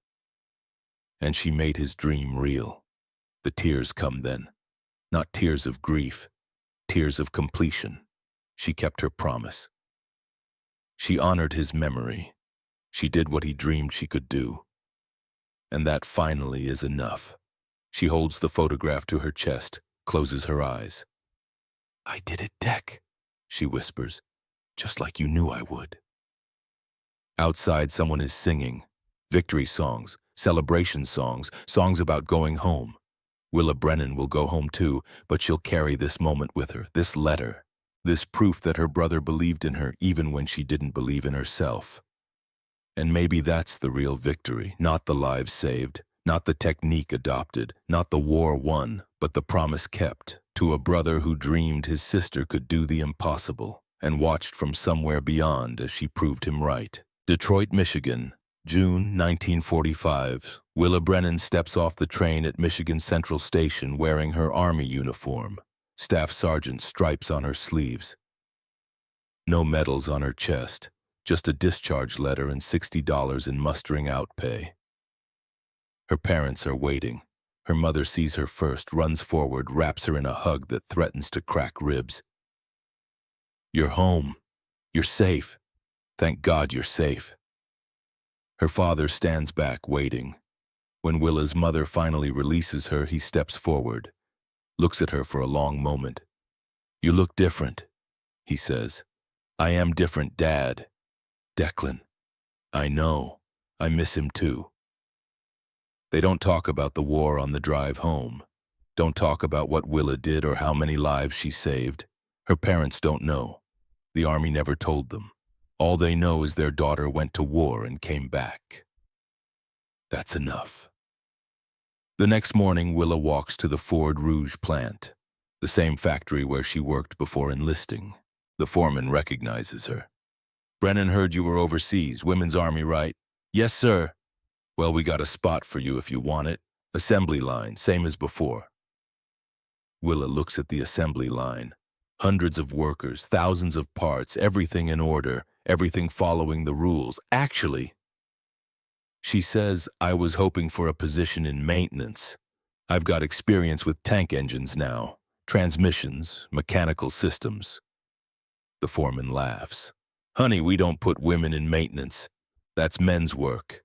And she made his dream real. The tears come then. Not tears of grief, tears of completion. She kept her promise. She honored his memory. She did what he dreamed she could do. And that finally is enough. She holds the photograph to her chest, closes her eyes. I did it, Deck, she whispers, just like you knew I would. Outside, someone is singing. Victory songs, celebration songs, songs about going home. Willa Brennan will go home too, but she'll carry this moment with her, this letter, this proof that her brother believed in her even when she didn't believe in herself. And maybe that's the real victory, not the lives saved, not the technique adopted, not the war won, but the promise kept to a brother who dreamed his sister could do the impossible and watched from somewhere beyond as she proved him right. Detroit, Michigan, June 1945. Willa Brennan steps off the train at Michigan Central Station wearing her Army uniform, Staff Sergeant stripes on her sleeves. No medals on her chest, just a discharge letter and $60 in mustering out pay. Her parents are waiting. Her mother sees her first, runs forward, wraps her in a hug that threatens to crack ribs. You're home. You're safe. Thank God you're safe. Her father stands back, waiting. When Willa's mother finally releases her, he steps forward, looks at her for a long moment. You look different, he says. I am different, Dad. Declan. I know. I miss him too. They don't talk about the war on the drive home. Don't talk about what Willa did or how many lives she saved. Her parents don't know. The army never told them. All they know is their daughter went to war and came back. That's enough. The next morning, Willa walks to the Ford Rouge plant, the same factory where she worked before enlisting. The foreman recognizes her. "Brennan heard you were overseas, Women's Army, right?" "Yes, sir." "Well, we got a spot for you if you want it. Assembly line, same as before." Willa looks at the assembly line. Hundreds of workers, thousands of parts, everything in order, everything following the rules. Actually, she says, "I was hoping for a position in maintenance. I've got experience with tank engines now, transmissions, mechanical systems." The foreman laughs. "Honey, we don't put women in maintenance. That's men's work."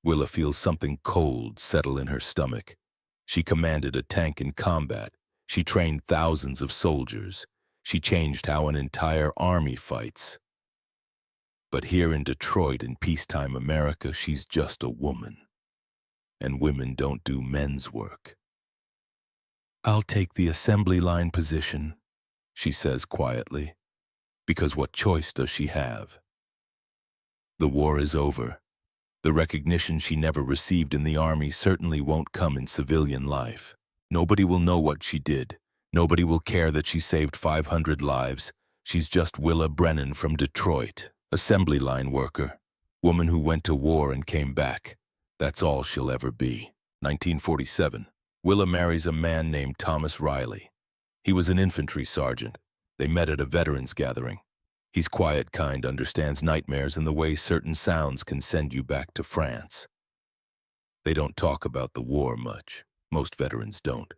Willa feels something cold settle in her stomach. She commanded a tank in combat. She trained thousands of soldiers. She changed how an entire army fights. But here in Detroit in peacetime America, she's just a woman. And women don't do men's work. "I'll take the assembly line position," she says quietly. Because what choice does she have? The war is over. The recognition she never received in the army certainly won't come in civilian life. Nobody will know what she did. Nobody will care that she saved 500 lives. She's just Willa Brennan from Detroit, assembly line worker, woman who went to war and came back. That's all she'll ever be. 1947. Willa marries a man named Thomas Riley. He was an infantry sergeant. They met at a veterans gathering. He's quiet, kind, understands nightmares and the way certain sounds can send you back to France. They don't talk about the war much. Most veterans don't.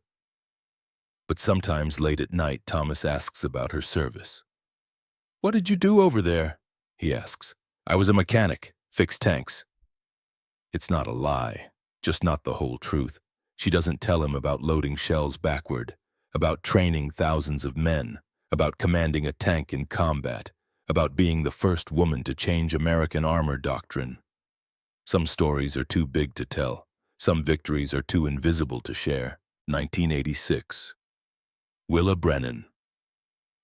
But sometimes late at night, Thomas asks about her service. "What did you do over there?" he asks. "I was a mechanic, fixed tanks." It's not a lie, just not the whole truth. She doesn't tell him about loading shells backward, about training thousands of men, about commanding a tank in combat, about being the first woman to change American armor doctrine. Some stories are too big to tell. Some victories are too invisible to share. 1986. Willa Brennan.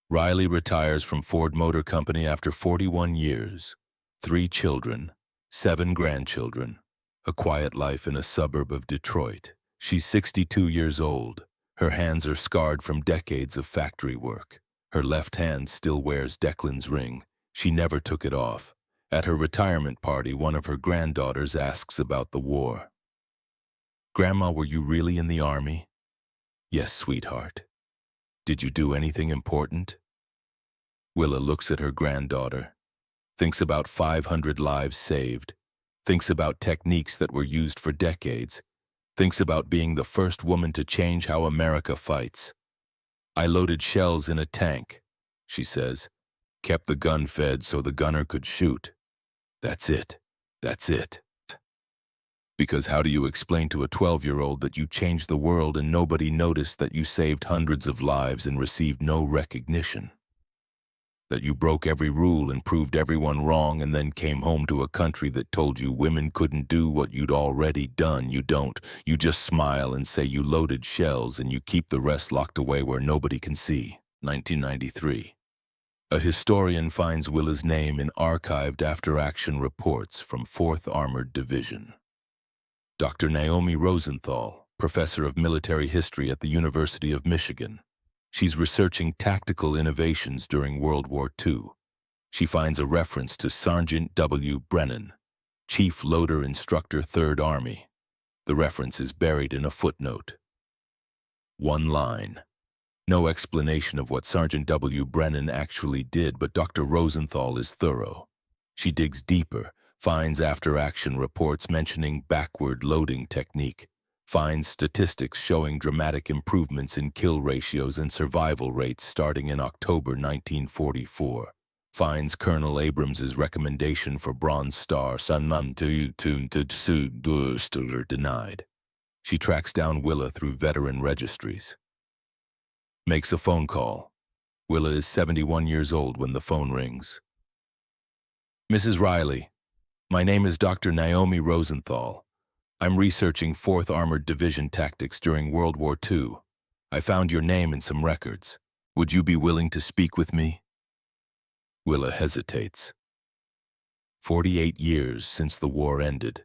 Riley retires from Ford Motor Company after 41 years. 3 children, 7 grandchildren. A quiet life in a suburb of Detroit. She's 62 years old. Her hands are scarred from decades of factory work. Her left hand still wears Declan's ring. She never took it off. At her retirement party, one of her granddaughters asks about the war. "Grandma, were you really in the army?" "Yes, sweetheart." "Did you do anything important?" Willa looks at her granddaughter, thinks about 500 lives saved, thinks about techniques that were used for decades, thinks about being the first woman to change how America fights. "I loaded shells in a tank," she says. "Kept the gun fed so the gunner could shoot. That's it. That's it." Because how do you explain to a 12-year-old that you changed the world and nobody noticed that you saved hundreds of lives and received no recognition? That you broke every rule and proved everyone wrong and then came home to a country that told you women couldn't do what you'd already done. You don't. You just smile and say you loaded shells and you keep the rest locked away where nobody can see. 1993. A historian finds Willa's name in archived after-action reports from 4th Armored Division. Dr. Naomi Rosenthal, professor of military history at the University of Michigan. She's researching tactical innovations during World War II. She finds a reference to Sergeant W. Brennan, Chief Loader Instructor 3rd Army. The reference is buried in a footnote. One line. No explanation of what Sergeant W. Brennan actually did, but Dr. Rosenthal is thorough. She digs deeper, finds after-action reports mentioning backward loading technique, finds statistics showing dramatic improvements in kill ratios and survival rates starting in October 1944, finds Colonel Abrams's recommendation for Bronze Star denied. She tracks down Willa through veteran registries. Makes a phone call. Willa is 71 years old when the phone rings. "Mrs. Riley, my name is Dr. Naomi Rosenthal. I'm researching 4th Armored Division tactics during World War II. I found your name in some records. Would you be willing to speak with me? Willa hesitates. 48 years since the war ended.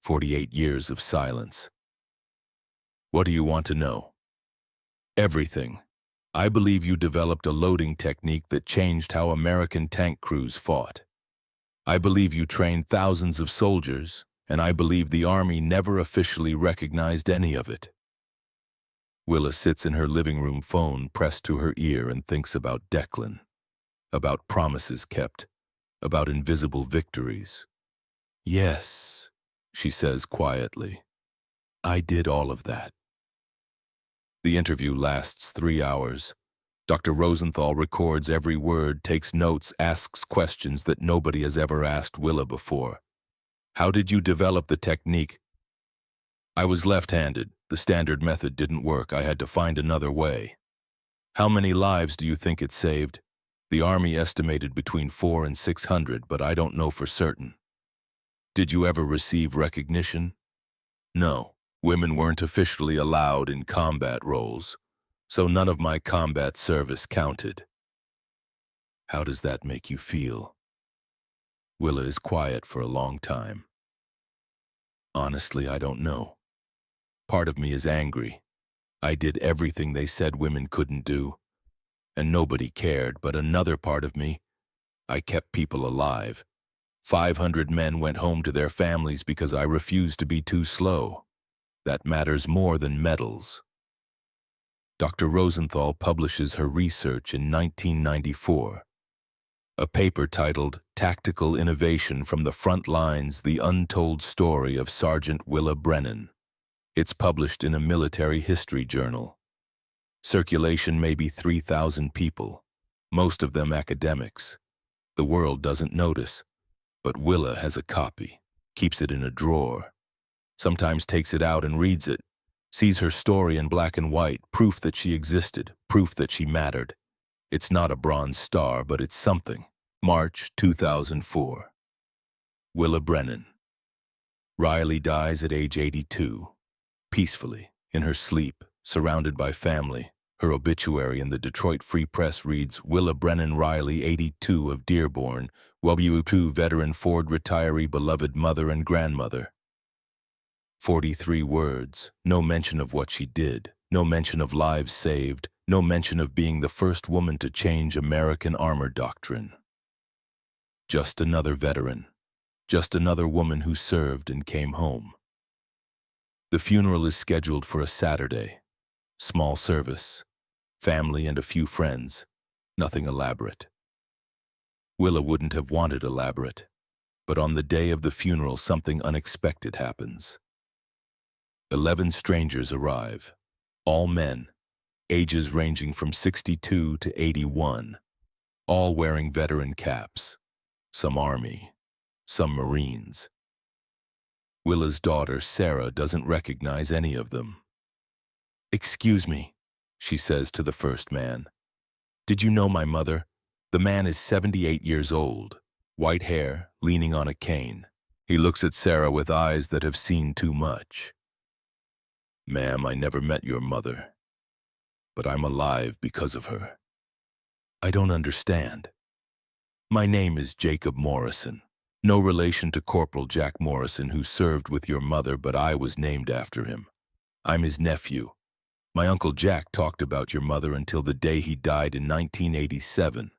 48 years of silence. What do you want to know? Everything. I believe you developed a loading technique that changed how American tank crews fought. I believe you trained thousands of soldiers, and I believe the Army never officially recognized any of it. Willa sits in her living room phone pressed to her ear and thinks about Declan, about promises kept, about invisible victories. Yes, she says quietly. I did all of that. The interview lasts 3 hours. Dr. Rosenthal records every word, takes notes, asks questions that nobody has ever asked Willa before. How did you develop the technique? I was left-handed. The standard method didn't work. I had to find another way. How many lives do you think it saved? The Army estimated between 400 and 600, but I don't know for certain. Did you ever receive recognition? No. Women weren't officially allowed in combat roles, so none of my combat service counted. How does that make you feel? Willa is quiet for a long time. Honestly, I don't know. Part of me is angry. I did everything they said women couldn't do, and nobody cared, but another part of me, I kept people alive. 500 men went home to their families because I refused to be too slow. That matters more than medals. Dr. Rosenthal publishes her research in 1994. A paper titled Tactical Innovation from the Front Lines, the Untold Story of Sergeant Willa Brennan. It's published in a military history journal. Circulation may be 3,000 people, most of them academics. The world doesn't notice, but Willa has a copy, keeps it in a drawer. Sometimes takes it out and reads it, sees her story in black and white, proof that she existed, proof that she mattered. It's not a bronze star, but it's something. March 2004. Willa Brennan. Riley dies at age 82, peacefully, in her sleep, surrounded by family. Her obituary in the Detroit Free Press reads, Willa Brennan Riley, 82, of Dearborn, ww2 veteran Ford retiree, beloved mother and grandmother. 43 words, no mention of what she did, no mention of lives saved, no mention of being the first woman to change American armor doctrine. Just another veteran, just another woman who served and came home. The funeral is scheduled for a Saturday. Small service, family and a few friends, nothing elaborate. Willa wouldn't have wanted elaborate, but on the day of the funeral something unexpected happens. 11 strangers arrive, all men, ages ranging from 62 to 81, all wearing veteran caps, some Army, some Marines. Willa's daughter, Sarah, doesn't recognize any of them. Excuse me, she says to the first man. Did you know my mother? The man is 78 years old, white hair, leaning on a cane. He looks at Sarah with eyes that have seen too much. Ma'am, I never met your mother, but I'm alive because of her. I don't understand. My name is Jacob Morrison. No relation to Corporal Jack Morrison, who served with your mother, but I was named after him. I'm his nephew. My Uncle Jack talked about your mother until the day he died in 1987.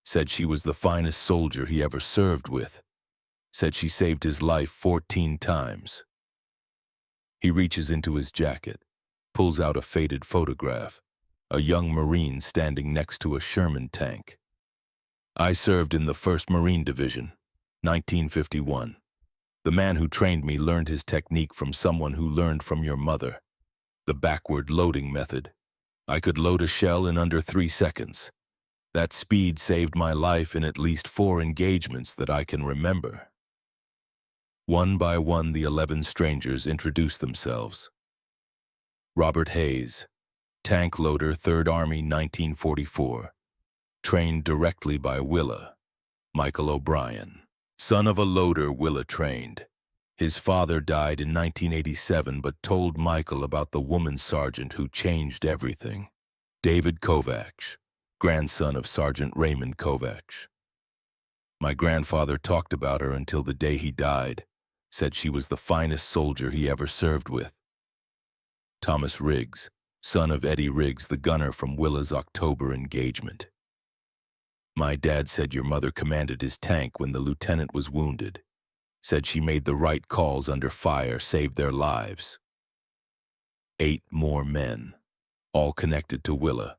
Said she was the finest soldier he ever served with. Said she saved his life 14 times. He reaches into his jacket, pulls out a faded photograph, a young Marine standing next to a Sherman tank. I served in the 1st Marine Division, 1951. The man who trained me learned his technique from someone who learned from your mother. The backward loading method. I could load a shell in under 3 seconds. That speed saved my life in at least 4 engagements that I can remember. One by one, the 11 strangers introduced themselves. Robert Hayes, tank loader, 3rd Army, 1944. Trained directly by Willa. Michael O'Brien, son of a loader Willa trained. His father died in 1987 but told Michael about the woman sergeant who changed everything. David Kovacs, grandson of Sergeant Raymond Kovacs. My grandfather talked about her until the day he died, said she was the finest soldier he ever served with. Thomas Riggs, son of Eddie Riggs, the gunner from Willa's October engagement. My dad said your mother commanded his tank when the lieutenant was wounded. Said she made the right calls under fire, saved their lives. 8 more men, all connected to Willa,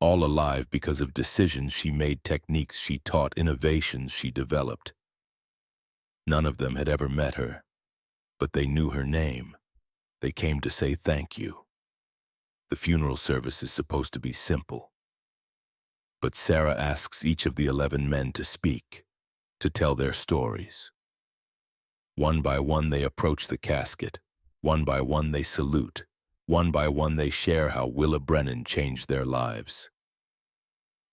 all alive because of decisions she made, techniques she taught, innovations she developed. None of them had ever met her, but they knew her name. They came to say thank you. The funeral service is supposed to be simple. But Sarah asks each of the 11 men to speak, to tell their stories. One by one they approach the casket. One by one they salute. One by one they share how Willa Brennan changed their lives.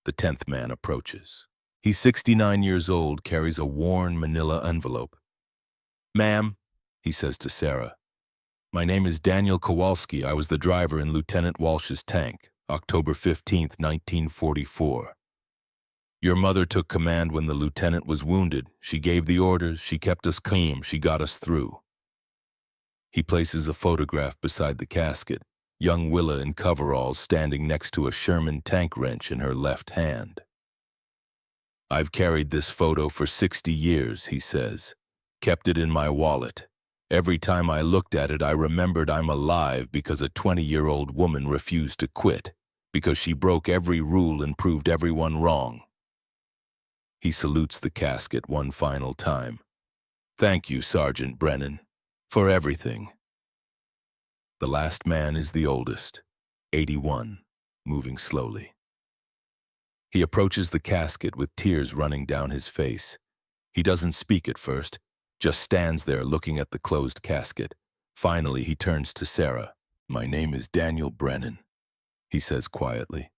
The 10th man approaches. He's 69 years old, carries a worn manila envelope. "Ma'am," he says to Sarah, "my name is Daniel Kowalski. I was the driver in Lieutenant Walsh's tank, October 15th, 1944. Your mother took command when the lieutenant was wounded. She gave the orders, she kept us calm, she got us through." He places a photograph beside the casket, young Willa in coveralls standing next to a Sherman tank wrench in her left hand. "I've carried this photo for 60 years, he says. Kept it in my wallet. Every time I looked at it, I remembered I'm alive because a 20-year-old woman refused to quit, because she broke every rule and proved everyone wrong." He salutes the casket one final time. "Thank you, Sergeant Brennan, for everything." The last man is the oldest, 81, moving slowly. He approaches the casket with tears running down his face. He doesn't speak at first, just stands there looking at the closed casket. Finally, he turns to Sarah. "My name is Daniel Brennan," he says quietly.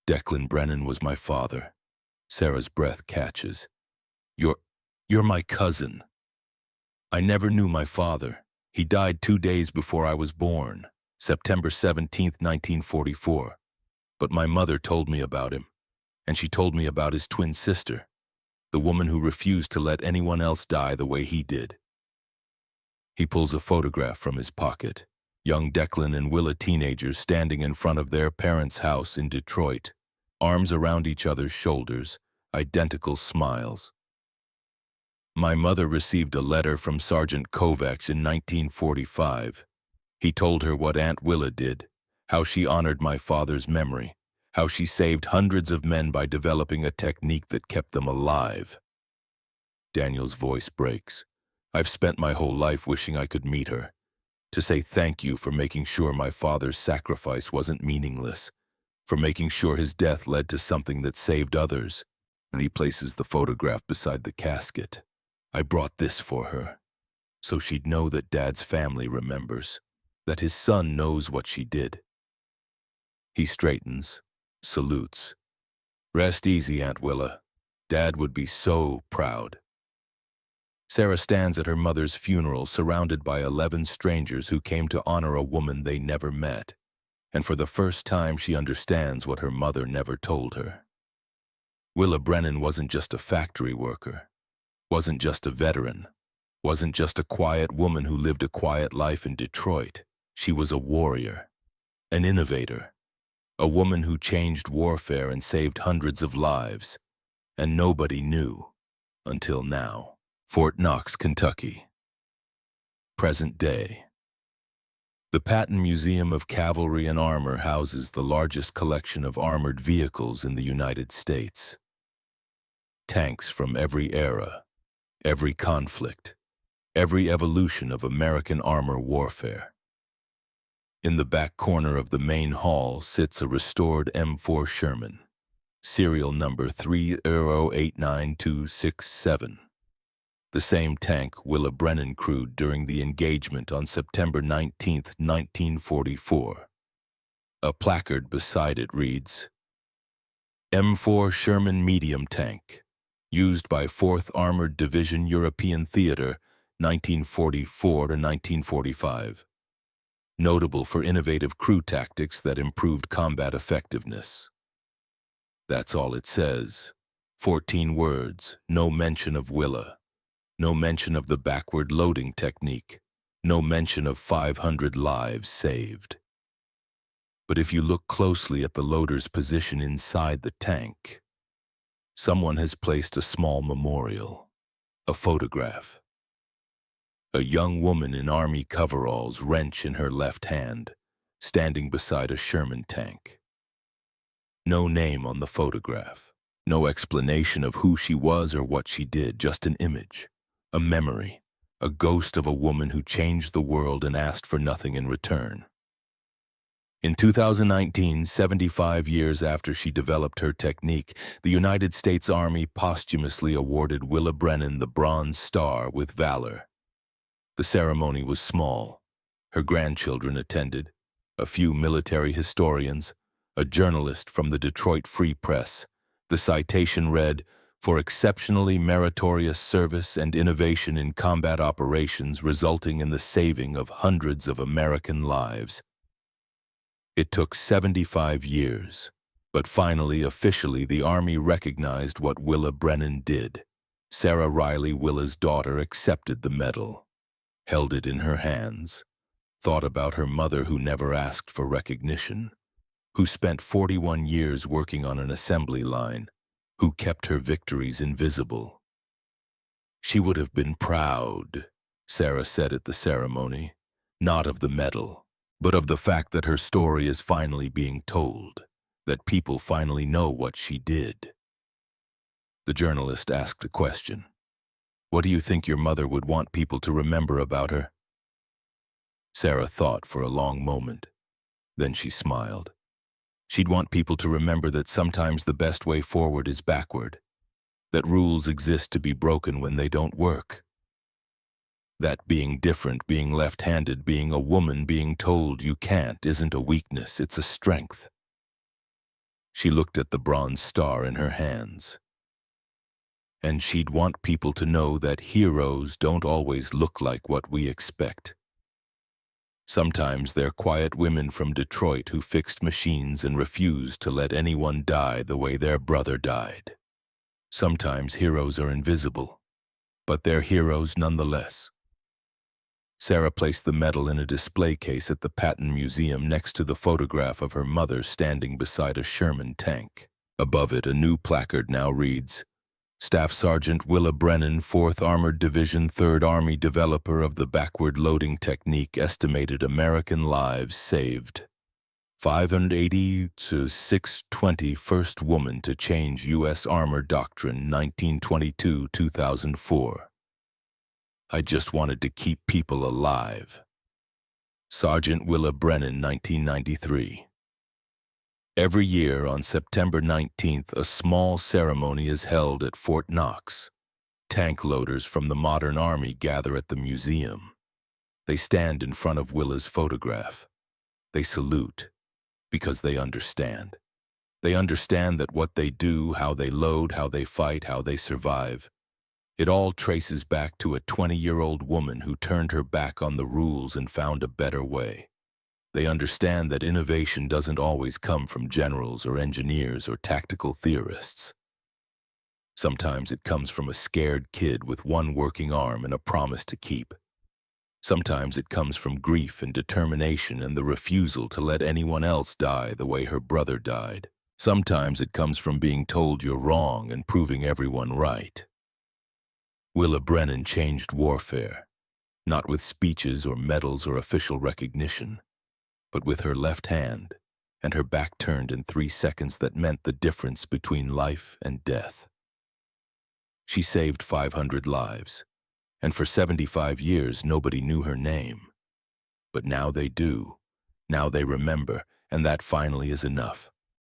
"Declan Brennan was my father." Sarah's breath catches. You're my cousin." "I never knew my father. He died 2 days before I was born, September 17th, 1944. But my mother told me about him, and she told me about his twin sister, the woman who refused to let anyone else die the way he did." He pulls a photograph from his pocket. Young Declan and Willa teenagers standing in front of their parents' house in Detroit, arms around each other's shoulders, identical smiles. "My mother received a letter from Sergeant Kovacs in 1945. He told her what Aunt Willa did, how she honored my father's memory, how she saved hundreds of men by developing a technique that kept them alive." Daniel's voice breaks. "I've spent my whole life wishing I could meet her, to say thank you for making sure my father's sacrifice wasn't meaningless, for making sure his death led to something that saved others." And he places the photograph beside the casket. "I brought this for her, so she'd know that Dad's family remembers, that his son knows what she did." He straightens, salutes. "Rest easy, Aunt Willa. Dad would be so proud." Sarah stands at her mother's funeral surrounded by 11 strangers who came to honor a woman they never met, and for the first time she understands what her mother never told her. Willa Brennan wasn't just a factory worker, wasn't just a veteran, wasn't just a quiet woman who lived a quiet life in Detroit. She was a warrior, an innovator, a woman who changed warfare and saved hundreds of lives, and nobody knew until now. Fort Knox, Kentucky. Present day. The Patton Museum of Cavalry and Armor houses the largest collection of armored vehicles in the United States. Tanks from every era, every conflict, every evolution of American armor warfare. In the back corner of the main hall sits a restored M4 Sherman, serial number 3089267. The same tank Willa Brennan crewed during the engagement on September 19, 1944. A placard beside it reads, "M4 Sherman Medium Tank, used by 4th Armored Division European Theater, 1944 to 1945. Notable for innovative crew tactics that improved combat effectiveness. That's all it says. 14 words, no mention of Willa. No mention of the backward loading technique. No mention of 500 lives saved. But if you look closely at the loader's position inside the tank, someone has placed a small memorial, a photograph. A young woman in army coveralls, wrench in her left hand, standing beside a Sherman tank. No name on the photograph, no explanation of who she was or what she did, just an image, a memory, a ghost of a woman who changed the world and asked for nothing in return. In 2019, 75 years after she developed her technique, the United States Army posthumously awarded Willa Brennan the Bronze Star with Valor. The ceremony was small. Her grandchildren attended, a few military historians, a journalist from the Detroit Free Press. The citation read, "For exceptionally meritorious service and innovation in combat operations resulting in the saving of hundreds of American lives." It took 75 years, but finally, officially, the Army recognized what Willa Brennan did. Sarah Riley, Willa's daughter, accepted the medal, held it in her hands, thought about her mother who never asked for recognition, who spent 41 years working on an assembly line, who kept her victories invisible. She would have been proud, Sarah said at the ceremony, not of the medal, but of the fact that her story is finally being told, that people finally know what she did. The journalist asked a question. "What do you think your mother would want people to remember about her?" Sarah thought for a long moment. Then she smiled. She'd want people to remember that sometimes the best way forward is backward, that rules exist to be broken when they don't work, that being different, being left-handed, being a woman, being told you can't isn't a weakness, it's a strength. She looked at the bronze star in her hands. And she'd want people to know that heroes don't always look like what we expect. Sometimes they're quiet women from Detroit who fixed machines and refused to let anyone die the way their brother died. Sometimes heroes are invisible, but they're heroes nonetheless. Sarah placed the medal in a display case at the Patton Museum next to the photograph of her mother standing beside a Sherman tank. Above it, a new placard now reads, "Staff Sergeant Willa Brennan, 4th Armored Division, 3rd Army, developer of the backward loading technique, estimated American lives saved. 580 to 620, first woman to change U.S. Armor Doctrine, 1922-2004. I just wanted to keep people alive. Sergeant Willa Brennan, 1993. Every year on September 19th, a small ceremony is held at Fort Knox. Tank loaders from the modern Army gather at the museum. They stand in front of Willa's photograph. They salute, because they understand. They understand that what they do, how they load, how they fight, how they survive, it all traces back to a 20-year-old woman who turned her back on the rules and found a better way. They understand that innovation doesn't always come from generals or engineers or tactical theorists. Sometimes it comes from a scared kid with one working arm and a promise to keep. Sometimes it comes from grief and determination and the refusal to let anyone else die the way her brother died. Sometimes it comes from being told you're wrong and proving everyone right. Willa Brennan changed warfare, not with speeches or medals or official recognition, but with her left hand and her back turned in 3 seconds that meant the difference between life and death. She saved 500 lives, and for 75 years nobody knew her name. But now they do. Now they remember, and that finally is enough.